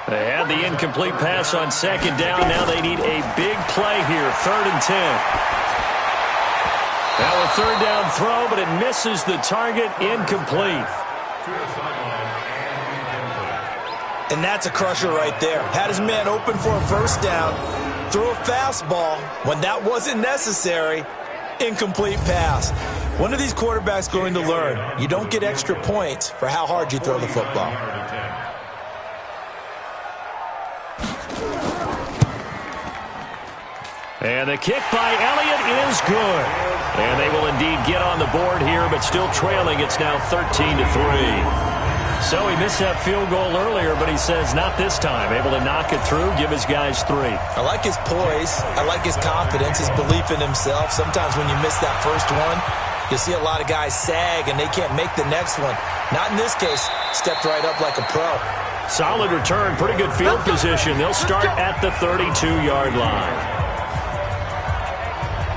They had the incomplete pass on second down. Now they need a big play here, 3rd and 10. Now a 3rd down throw, but it misses the target, incomplete. And that's a crusher right there. Had his man open for a first down, threw a fastball when that wasn't necessary, incomplete pass. When are these quarterbacks going to learn? You don't get extra points for how hard you throw the football. And the kick by Elliott is good. And they will indeed get on the board here, but still trailing. It's now 13-3. So he missed that field goal earlier, but he says not this time. Able to knock it through, give his guys 3. I like his poise. I like his confidence, his belief in himself. Sometimes when you miss that first one, you see a lot of guys sag and they can't make the next one. Not in this case. Stepped right up like a pro. Solid return, pretty good field position. They'll start at the 32-yard line.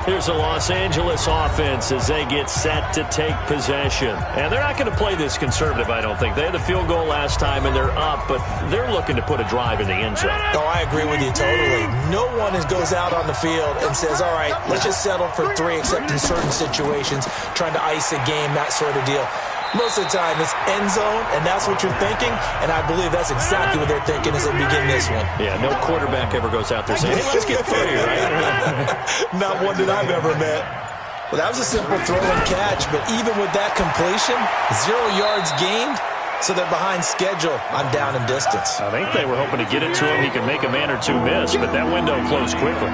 Here's the Los Angeles offense as they get set to take possession. And they're not going to play this conservative, I don't think. They had the field goal last time, and they're up, but they're looking to put a drive in the end zone. Oh, I agree with you totally. No one goes out on the field and says, all right, let's just settle for 3, except in certain situations, trying to ice a game, that sort of deal. Most of the time, it's end zone, and that's what you're thinking, and I believe that's exactly what they're thinking as they begin this one. Yeah, no quarterback ever goes out there saying, hey, let's get 3, right? Not one that I've ever met. Well, that was a simple throw and catch, but even with that completion, 0 yards gained, so they're behind schedule on down and distance. I think they were hoping to get it to him. He could make a man or 2 miss, but that window closed quickly.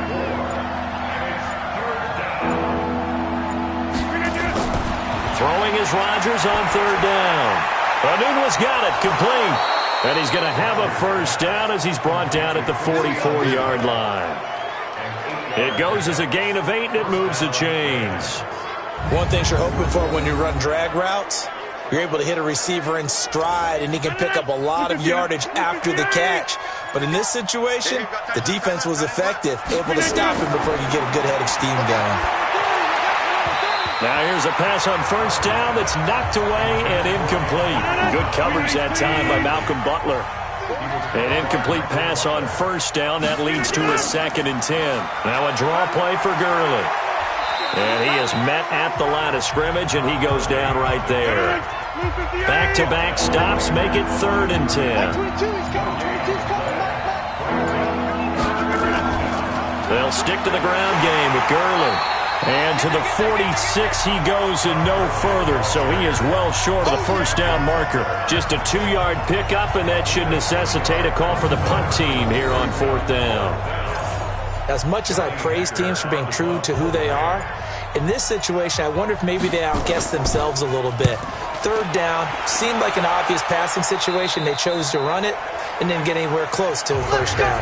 Throwing is Rodgers on 3rd down. Enunwa's got it, complete. And he's going to have a first down as he's brought down at the 44-yard line. It goes as a gain of 8, and it moves the chains. One thing you're hoping for when you run drag routes, you're able to hit a receiver in stride, and he can pick up a lot of yardage after the catch. But in this situation, the defense was effective, able to stop him before he could get a good head of steam going. Now here's a pass on first down that's knocked away and incomplete. Good coverage that time by Malcolm Butler. An incomplete pass on first down. That leads to a 2nd and 10. Now a draw play for Gurley. And he is met at the line of scrimmage, and he goes down right there. Back-to-back stops make it 3rd and 10. They'll stick to the ground game with Gurley. And to the 46 he goes and no further, so he is well short of the first down marker. Just a 2-yard pickup, and that should necessitate a call for the punt team here on 4th down. As much as I praise teams for being true to who they are, in this situation, I wonder if maybe they outguessed themselves a little bit. 3rd down seemed like an obvious passing situation. They chose to run it and didn't get anywhere close to a first down.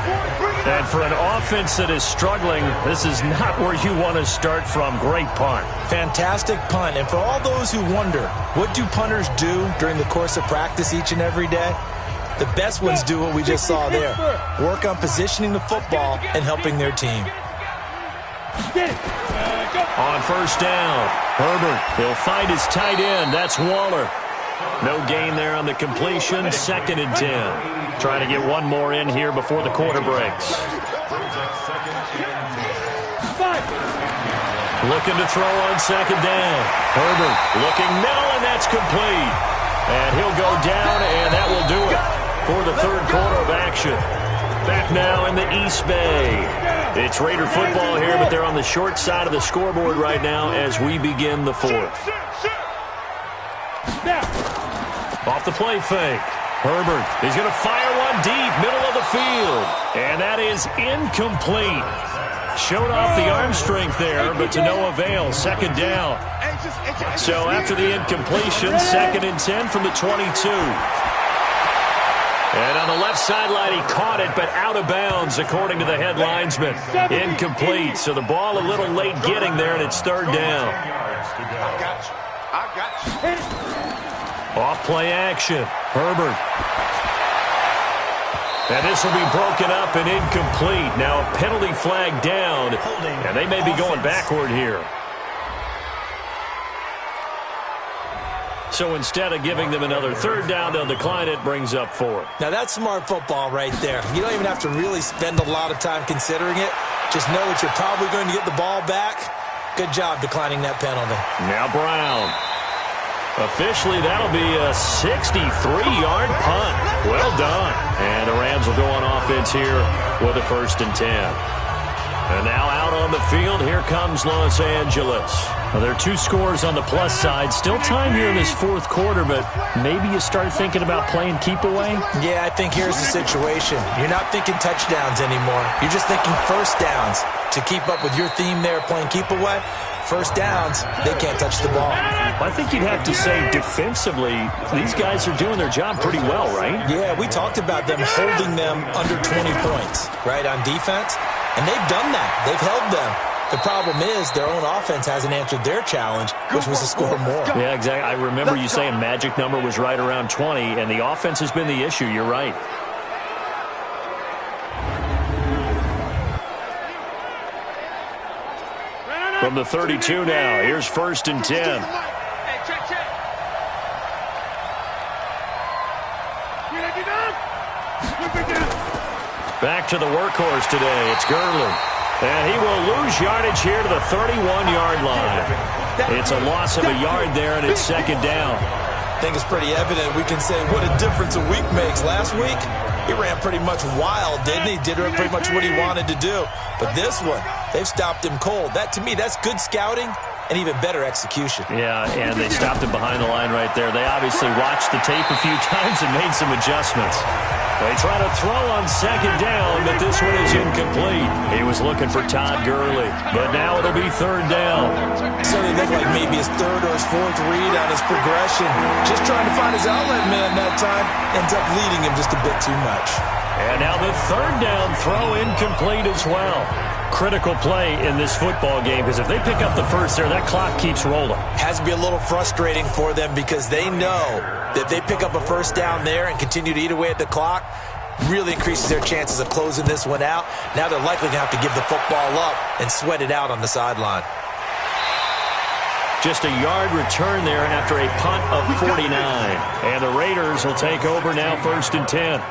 And for an offense that is struggling, this is not where you want to start from. Great punt. Fantastic punt. And for all those who wonder, what do punters do during the course of practice each and every day? The best ones do what we just saw there. Work on positioning the football and helping their team. On first down, Herbert, he'll find his tight end. That's Waller. No gain there on the completion. 2nd and 10. Trying to get one more in here before the quarter breaks. Looking to throw on 2nd down. Herbert looking middle, and that's complete. And he'll go down, and that will do it for the 3rd quarter of action. Back now in the East Bay. It's Raider football here, but they're on the short side of the scoreboard right now as we begin the 4th. Off the play fake. Herbert, he's going to fire one deep, middle of the field. And that is incomplete. Showed off the arm strength there, but to no avail. 2nd down. So after the incompletion, 2nd and 10 from the 22. And on the left sideline, he caught it, but out of bounds, according to the head linesman. Incomplete, so the ball a little late getting there, and it's 3rd down. I got you. Off play action. Herbert. And this will be broken up and incomplete. Now a penalty flag down, and they may be going backward here. So instead of giving them another 3rd down, they'll decline it, brings up 4th. Now that's smart football right there. You don't even have to really spend a lot of time considering it. Just know that you're probably going to get the ball back. Good job declining that penalty. Now Brown. Officially, that'll be a 63-yard punt. Well done. And the Rams will go on offense here with a 1st and 10. And now out on the field, here comes Los Angeles. Well, there are 2 scores on the plus side. Still time here in this 4th quarter, but maybe you start thinking about playing keep away? Yeah, I think here's the situation. You're not thinking touchdowns anymore. You're just thinking first downs. To keep up with your theme there, playing keep away, first downs, they can't touch the ball. I think you'd have to say defensively, these guys are doing their job pretty well, right? Yeah, we talked about them holding them under 20 points, right, on defense. And they've done that. They've held them. The problem is their own offense hasn't answered their challenge, which was to score more. Yeah, exactly. I remember you saying magic number was right around 20, and the offense has been the issue. You're right. From the 32 now, here's 1st and 10. Back to the workhorse today. It's Gurley. And he will lose yardage here to the 31-yard line. It's a loss of a yard there, and it's 2nd down. I think it's pretty evident. We can say what a difference a week makes. Last week, he ran pretty much wild, didn't he? Did pretty much what he wanted to do. But this one, they've stopped him cold. That, to me, that's good scouting and even better execution. Yeah, and they stopped him behind the line right there. They obviously watched the tape a few times and made some adjustments. They try to throw on 2nd down, but this one is incomplete. He was looking for Todd Gurley, but now it'll be 3rd down. So it looked like maybe his 3rd or his 4th read on his progression. Just trying to find his outlet man that time. Ends up leading him just a bit too much. And now the 3rd down throw incomplete as well. Critical play in this football game, because if they pick up the first there, that clock keeps rolling. Has to be a little frustrating for them because they know that if they pick up a first down there and continue to eat away at the clock, really increases their chances of closing this one out. Now they're likely going to have to give the football up and sweat it out on the sideline. Just a yard return there after a punt of 49. And the Raiders will take over now, 1st and 10.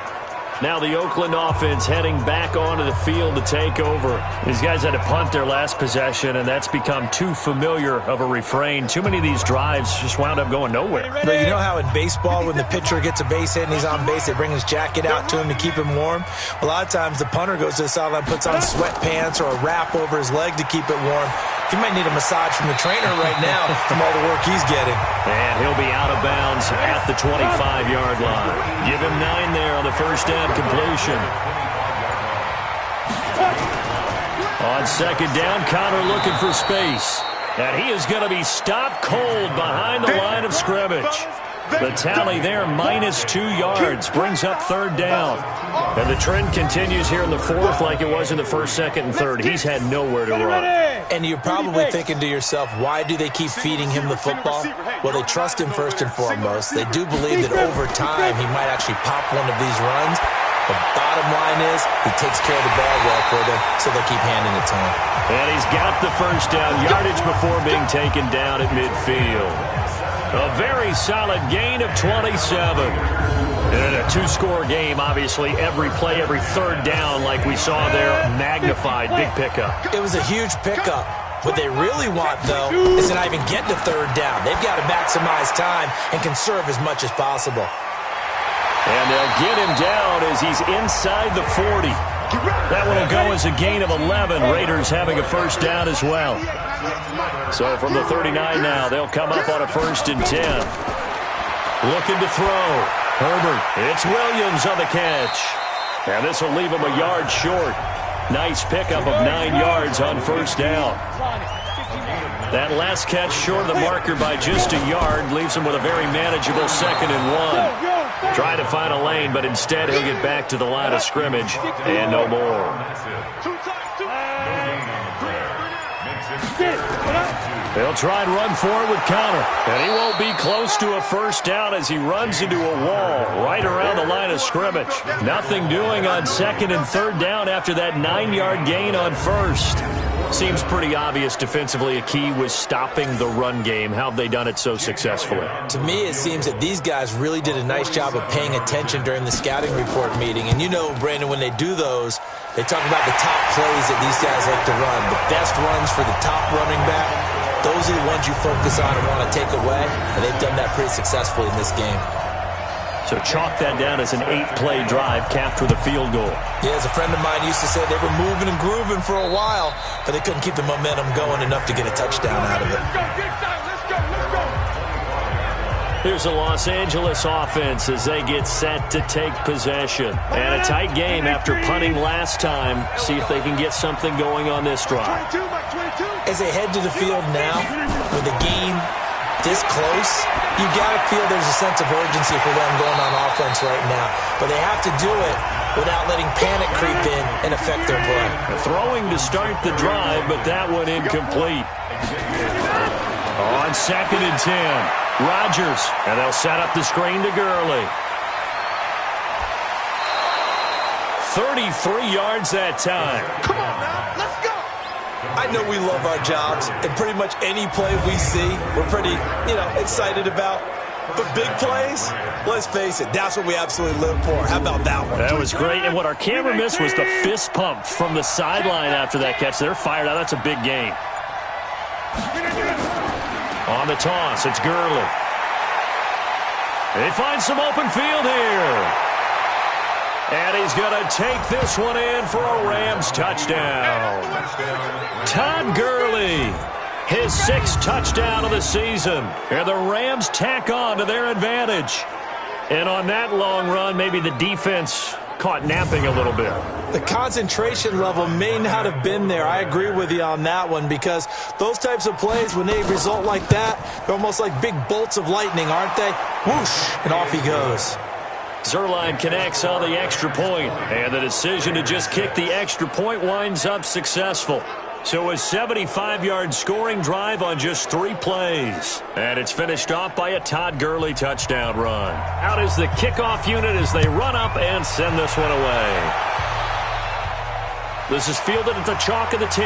Now the Oakland offense heading back onto the field to take over. These guys had to punt their last possession, and that's become too familiar of a refrain. Too many of these drives just wound up going nowhere. But you know how in baseball, when the pitcher gets a base hit and he's on base, they bring his jacket out to him to keep him warm? A lot of times the punter goes to the sideline, puts on sweatpants or a wrap over his leg to keep it warm. He might need a massage from the trainer right now from all the work he's getting. And he'll be out of bounds at the 25-yard line. Give him 9 there on the first down completion. On 2nd down, Connor looking for space. And he is going to be stopped cold behind the line of scrimmage. The tally there, -2 yards, brings up 3rd down. And the trend continues here in the 4th like it was in the 1st, 2nd, and 3rd. He's had nowhere to run. And you're probably thinking to yourself, why do they keep feeding him the football? Well, they trust him first and foremost. They do believe that over time he might actually pop one of these runs. The bottom line is he takes care of the ball well for them, so they'll keep handing it to him. And he's got the first down yardage before being taken down at midfield. A very solid gain of 27. And a 2-score game, obviously, every play, every 3rd down, like we saw there, magnified, big pickup. It was a huge pickup. What they really want, though, is to not even get to 3rd down. They've got to maximize time and conserve as much as possible. And they'll get him down as he's inside the 40. That one will go as a gain of 11. Raiders having a first down as well. So from the 39 now, they'll come up on a 1st and 10. Looking to throw. Herbert. It's Williams on the catch. And this will leave him a yard short. Nice pickup of 9 yards on first down. That last catch short of the marker by just a yard leaves him with a very manageable 2nd and 1. Trying to find a lane, but instead he'll get back to the line of scrimmage and no more. They'll try and run forward with Connor. And he won't be close to a first down as he runs into a wall right around the line of scrimmage. Nothing doing on 2nd and 3rd down after that 9-yard gain on 1st. Seems pretty obvious defensively a key was stopping the run game. How have they done it so successfully? To me, it seems that these guys really did a nice job of paying attention during the scouting report meeting. And you know, Brandon, when they do those, they talk about the top plays that these guys like to run. The best runs for the top running back. those are the ones you focus on and want to take away, and they've done that pretty successfully in this game. So chalk that down as an 8-play drive capped with a field goal. Yeah, as a friend of mine used to say, they were moving and grooving for a while, but they couldn't keep the momentum going enough to get a touchdown out of it. Here's the Los Angeles offense as they get set to take possession. And a tight game after punting last time. See if they can get something going on this drive. As they head to the field now, with the game this close, you got to feel there's a sense of urgency for them going on offense right now. But they have to do it without letting panic creep in and affect their play. Throwing to start the drive, but that one incomplete. On 2nd and 10, Rodgers, and they'll set up the screen to Gurley. 33 yards that time. Come on now, let's go. I know we love our jobs, and pretty much any play we see, we're pretty, excited about. But big plays, let's face it, that's what we absolutely live for. How about that one? That was great, and what our camera missed was the fist pump from the sideline after that catch. They're fired out. That's a big gain. On the toss, it's Gurley. They find some open field here. And he's going to take this one in for a Rams touchdown. Todd Gurley, his 6th touchdown of the season. And the Rams tack on to their advantage. And on that long run, maybe the defense caught napping a little bit. The concentration level may not have been there. I agree with you on that one, because those types of plays, when they result like that, they're almost like big bolts of lightning, aren't they? Whoosh, and off he goes. Zuerlein connects on the extra point, and the decision to just kick the extra point winds up successful. So a 75-yard scoring drive on just 3 plays. And it's finished off by a Todd Gurley touchdown run. Out is the kickoff unit as they run up and send this one away. This is fielded at the chalk of the 10.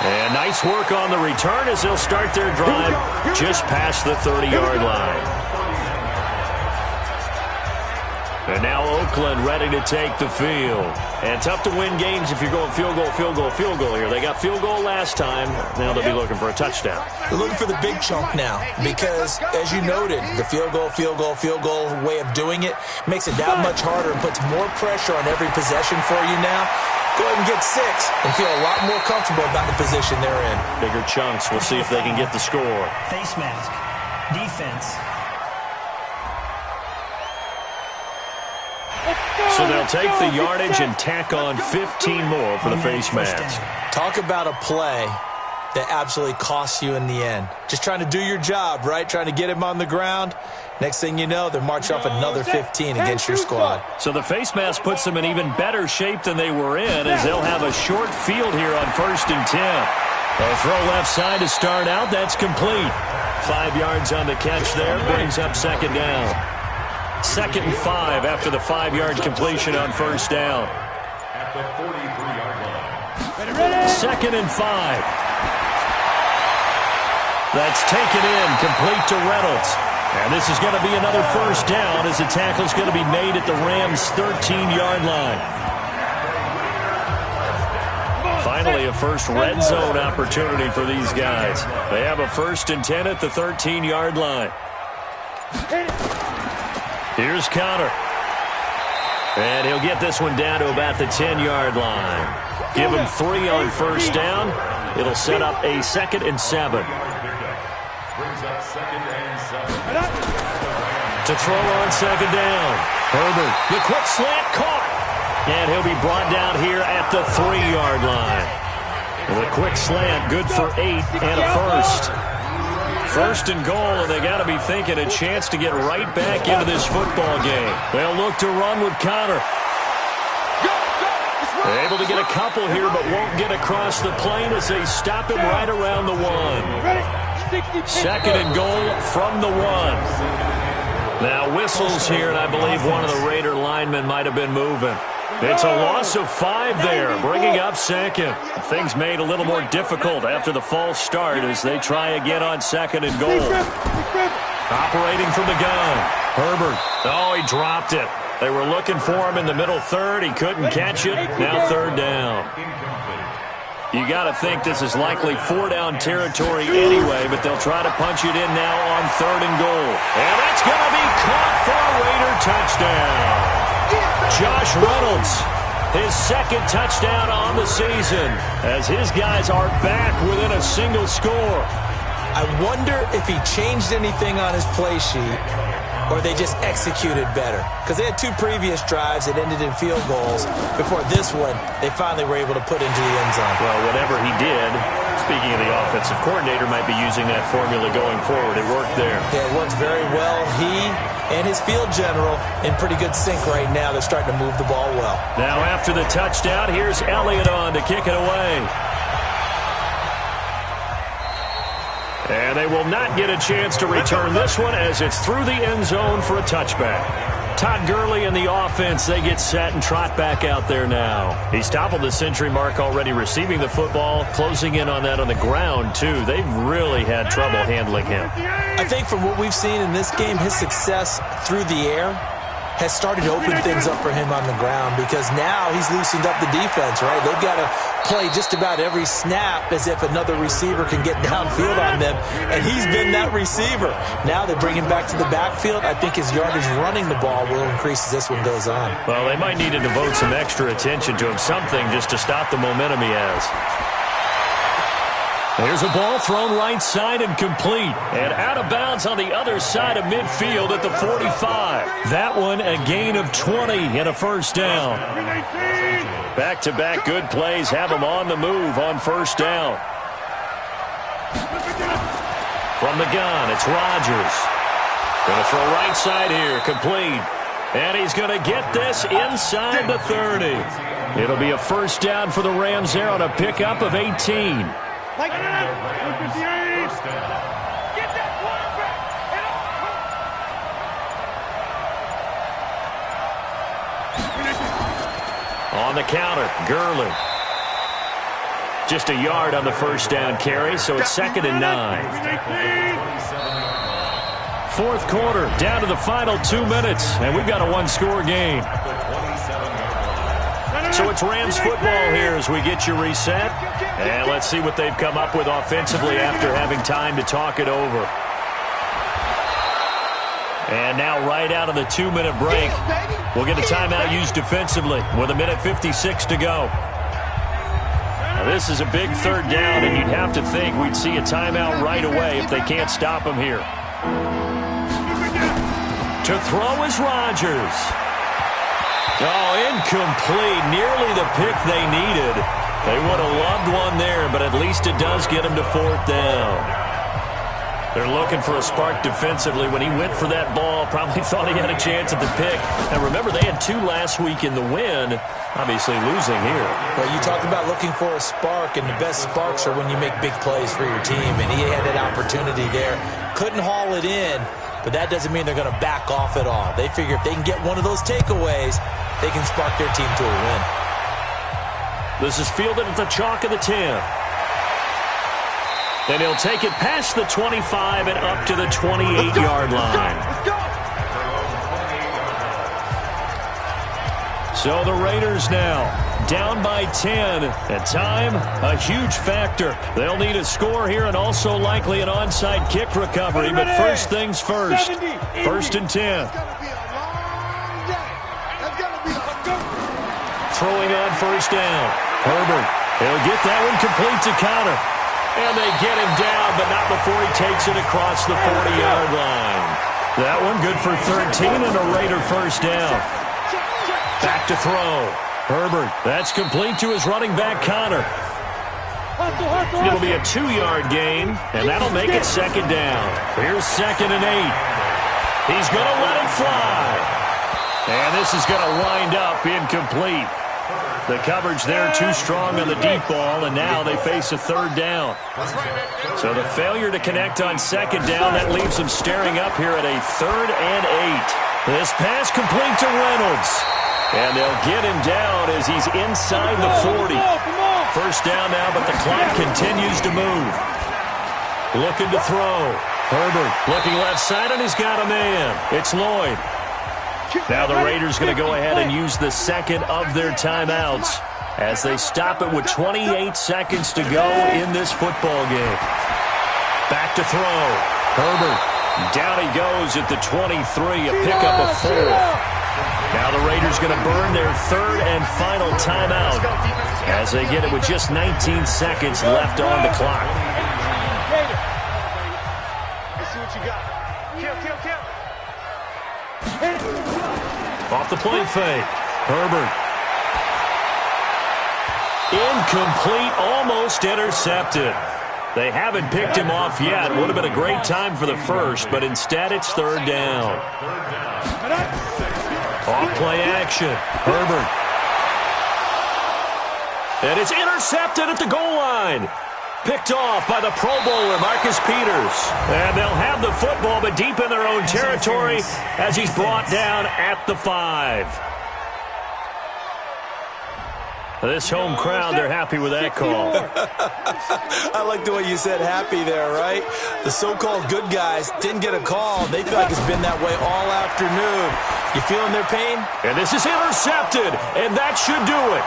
And nice work on the return as they'll start their drive just past the 30-yard line. And now Oakland ready to take the field. And tough to win games if you're going field goal, field goal, field goal here. They got field goal last time. Now they'll be looking for a touchdown. They're looking for the big chunk now because, as you noted, the field goal way of doing it makes it that much harder and puts more pressure on every possession for you now. Go ahead and get 6 and feel a lot more comfortable about the position they're in. Bigger chunks. We'll see if they can get the score. Face mask. Defense. So they'll take the yardage and tack on 15 more for the face mask. Talk about a play that absolutely costs you in the end. Just trying to do your job, right? Trying to get him on the ground. Next thing you know, they're marching off another 15 against your squad. So the face mask puts them in even better shape than they were in, as they'll have a short field here on 1st and 10. They'll throw left side to start out. That's complete. 5 yards on the catch there. Brings up 2nd down. 2nd and 5 after the 5-yard completion on 1st down. At the 43-yard line. 2nd and 5. That's taken in, complete to Reynolds. And this is going to be another 1st down as the tackle's going to be made at the Rams' 13-yard line. Finally, a first red zone opportunity for these guys. They have a 1st and 10 at the 13-yard line. Here's Conner. And he'll get this one down to about the 10-yard line. Give him 3 on 1st down. It'll set up a 2nd and 7. Brings up 2nd and 7. To throw on 2nd down. Herbert, the quick slant caught. And he'll be brought down here at the 3-yard line. With a quick slant, good for 8 and a 1st. 1st and goal, and they got to be thinking a chance to get right back into this football game. They'll look to run with Conner. Able to get a couple here, but won't get across the plane as they stop him right around the 1. 2nd and goal from the 1. Now whistles here, and I believe one of the Raider linemen might have been moving. It's a loss of 5 there, bringing up 2nd. Things made a little more difficult after the false start as they try again on 2nd and goal. Operating from the gun. Herbert. Oh, he dropped it. They were looking for him in the middle 3rd. He couldn't catch it. Now 3rd down. You got to think this is likely 4-down territory anyway, but they'll try to punch it in now on 3rd and goal. And that's going to be caught for a Raider touchdown. Josh Reynolds, his 2nd touchdown on the season, as his guys are back within a single score. I wonder if he changed anything on his play sheet or they just executed better. Because they had 2 previous drives that ended in field goals. Before this one, they finally were able to put into the end zone. Well, whatever he did, speaking of the offensive coordinator, might be using that formula going forward. It worked there. Yeah, it works very well. He and his field general in pretty good sync right now. They're starting to move the ball well. Now after the touchdown, here's Elliott on to kick it away. And they will not get a chance to return this one as it's through the end zone for a touchback. Todd Gurley and the offense, they get set and trot back out there now. He's toppled the century mark already receiving the football, closing in on that on the ground, too. They've really had trouble handling him. I think from what we've seen in this game, his success through the air has started to open things up for him on the ground because now he's loosened up the defense, right? They've got to play just about every snap as if another receiver can get downfield on them, and he's been that receiver. Now they bring him back to the backfield. I think his yardage running the ball will increase as this one goes on. Well, they might need to devote some extra attention to him, something just to stop the momentum he has. Here's a ball thrown right side and complete. And out of bounds on the other side of midfield at the 45. That one a gain of 20 and a first down. Back-to-back good plays have them on the move on first down. From the gun, it's Rodgers. Going to throw right side here, complete. And he's going to get this inside the 30. It'll be a first down for the Rams there on a pickup of 18. Like that. Get that quarterback. On the counter, Gurley. Just a yard on the first down carry, so it's 2nd and 9. 4th quarter, down to the final 2 minutes, and we've got a 1-score game. So it's Rams football here as we get you reset. And let's see what they've come up with offensively after having time to talk it over. And now right out of the 2-minute break, we'll get a timeout used defensively with 1:56 to go. Now this is a big 3rd down, and you'd have to think we'd see a timeout right away if they can't stop him here. To throw is Rodgers. Oh, incomplete. Nearly the pick they needed. They would have loved one there, but at least it does get them to 4th down. They're looking for a spark defensively. When he went for that ball, probably thought he had a chance at the pick. And remember, they had 2 last week in the win, obviously losing here. Well, you talk about looking for a spark, and the best sparks are when you make big plays for your team, and he had that opportunity there. Couldn't haul it in, but that doesn't mean they're going to back off at all. They figure if they can get one of those takeaways, they can spark their team to a win. This is fielded at the chalk of the 10. And he'll take it past the 25 and up to the 28-yard line. So the Raiders now down by 10. At time, a huge factor. They'll need a score here and also likely an onside kick recovery. But first things first. 1st and 10. Throwing on first down. Herbert. He'll get that one complete to Connor. And they get him down, but not before he takes it across the 40-yard line. That one good for 13 and a Raider first down. Back to throw. Herbert. That's complete to his running back, Connor. It'll be a 2-yard gain, and that'll make it 2nd down. Here's 2nd and 8. He's going to let it fly. And this is going to wind up incomplete. The coverage there too strong on the deep ball, and now they face a 3rd down. So the failure to connect on 2nd down, that leaves them staring up here at a 3rd and 8. This pass complete to Reynolds. And they'll get him down as he's inside the 40. First down now, but the clock continues to move. Looking to throw. Herbert looking left side, and he's got a man. It's Lloyd. Now the Raiders going to go ahead and use the 2nd of their timeouts. as they stop it with 28 seconds to go in this football game. Back to throw. Herbert. Down he goes at the 23, a pickup of 4. Now the Raiders going to burn their third and final timeout as they get it with just 19 seconds left on the clock. Let's see what you got. Kill. Off the play fake. Herbert. Incomplete, almost intercepted. They haven't picked him off yet. Would have been a great time for the first, but instead it's third down. Off play action. Herbert. And it's intercepted at the goal line. Picked off by the Pro Bowler, Marcus Peters. And they'll have the football, but deep in their own territory as he's brought down at the 5. This home crowd, they're happy with that call. I like the way you said happy there, right? The so-called good guys didn't get a call. They feel like it's been that way all afternoon. You feeling their pain? And this is intercepted, and that should do it.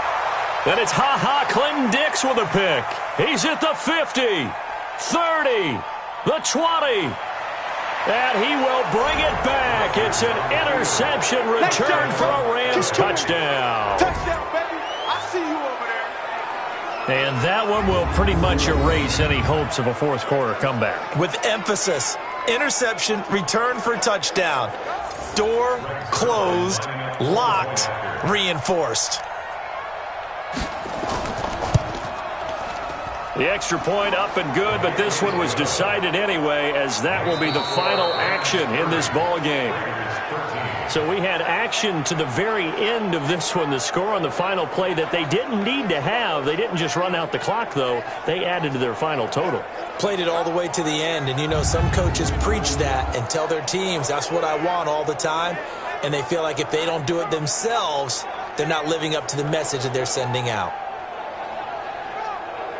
And it's Clinton Dix with a pick. He's at the 50, 30, the 20. And he will bring it back. It's an interception return for a Rams touchdown. Touchdown, baby. I see you over there. And that one will pretty much erase any hopes of a fourth quarter comeback. With emphasis, interception, return for touchdown. Door closed, locked, reinforced. The extra point up and good, but this one was decided anyway, as that will be the final action in this ball game. So we had action to the very end of this one, the score on the final play that they didn't need to have. They didn't just run out the clock, though. They added to their final total. Played it all the way to the end, and you know some coaches preach that and tell their teams, that's what I want all the time, and they feel like if they don't do it themselves, they're not living up to the message that they're sending out.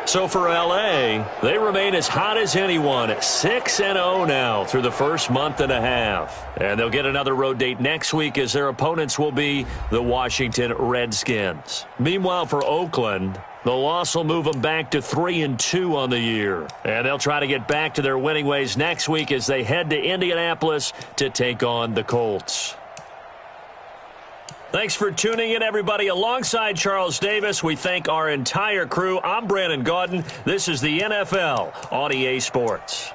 So for L.A., they remain as hot as anyone, 6-0 now through the first month and a half. And they'll get another road date next week as their opponents will be the Washington Redskins. Meanwhile, for Oakland, the loss will move them back to 3-2 on the year. And they'll try to get back to their winning ways next week as they head to Indianapolis to take on the Colts. Thanks for tuning in, everybody. Alongside Charles Davis, we thank our entire crew. I'm Brandon Gaudin. This is the NFL on EA Sports.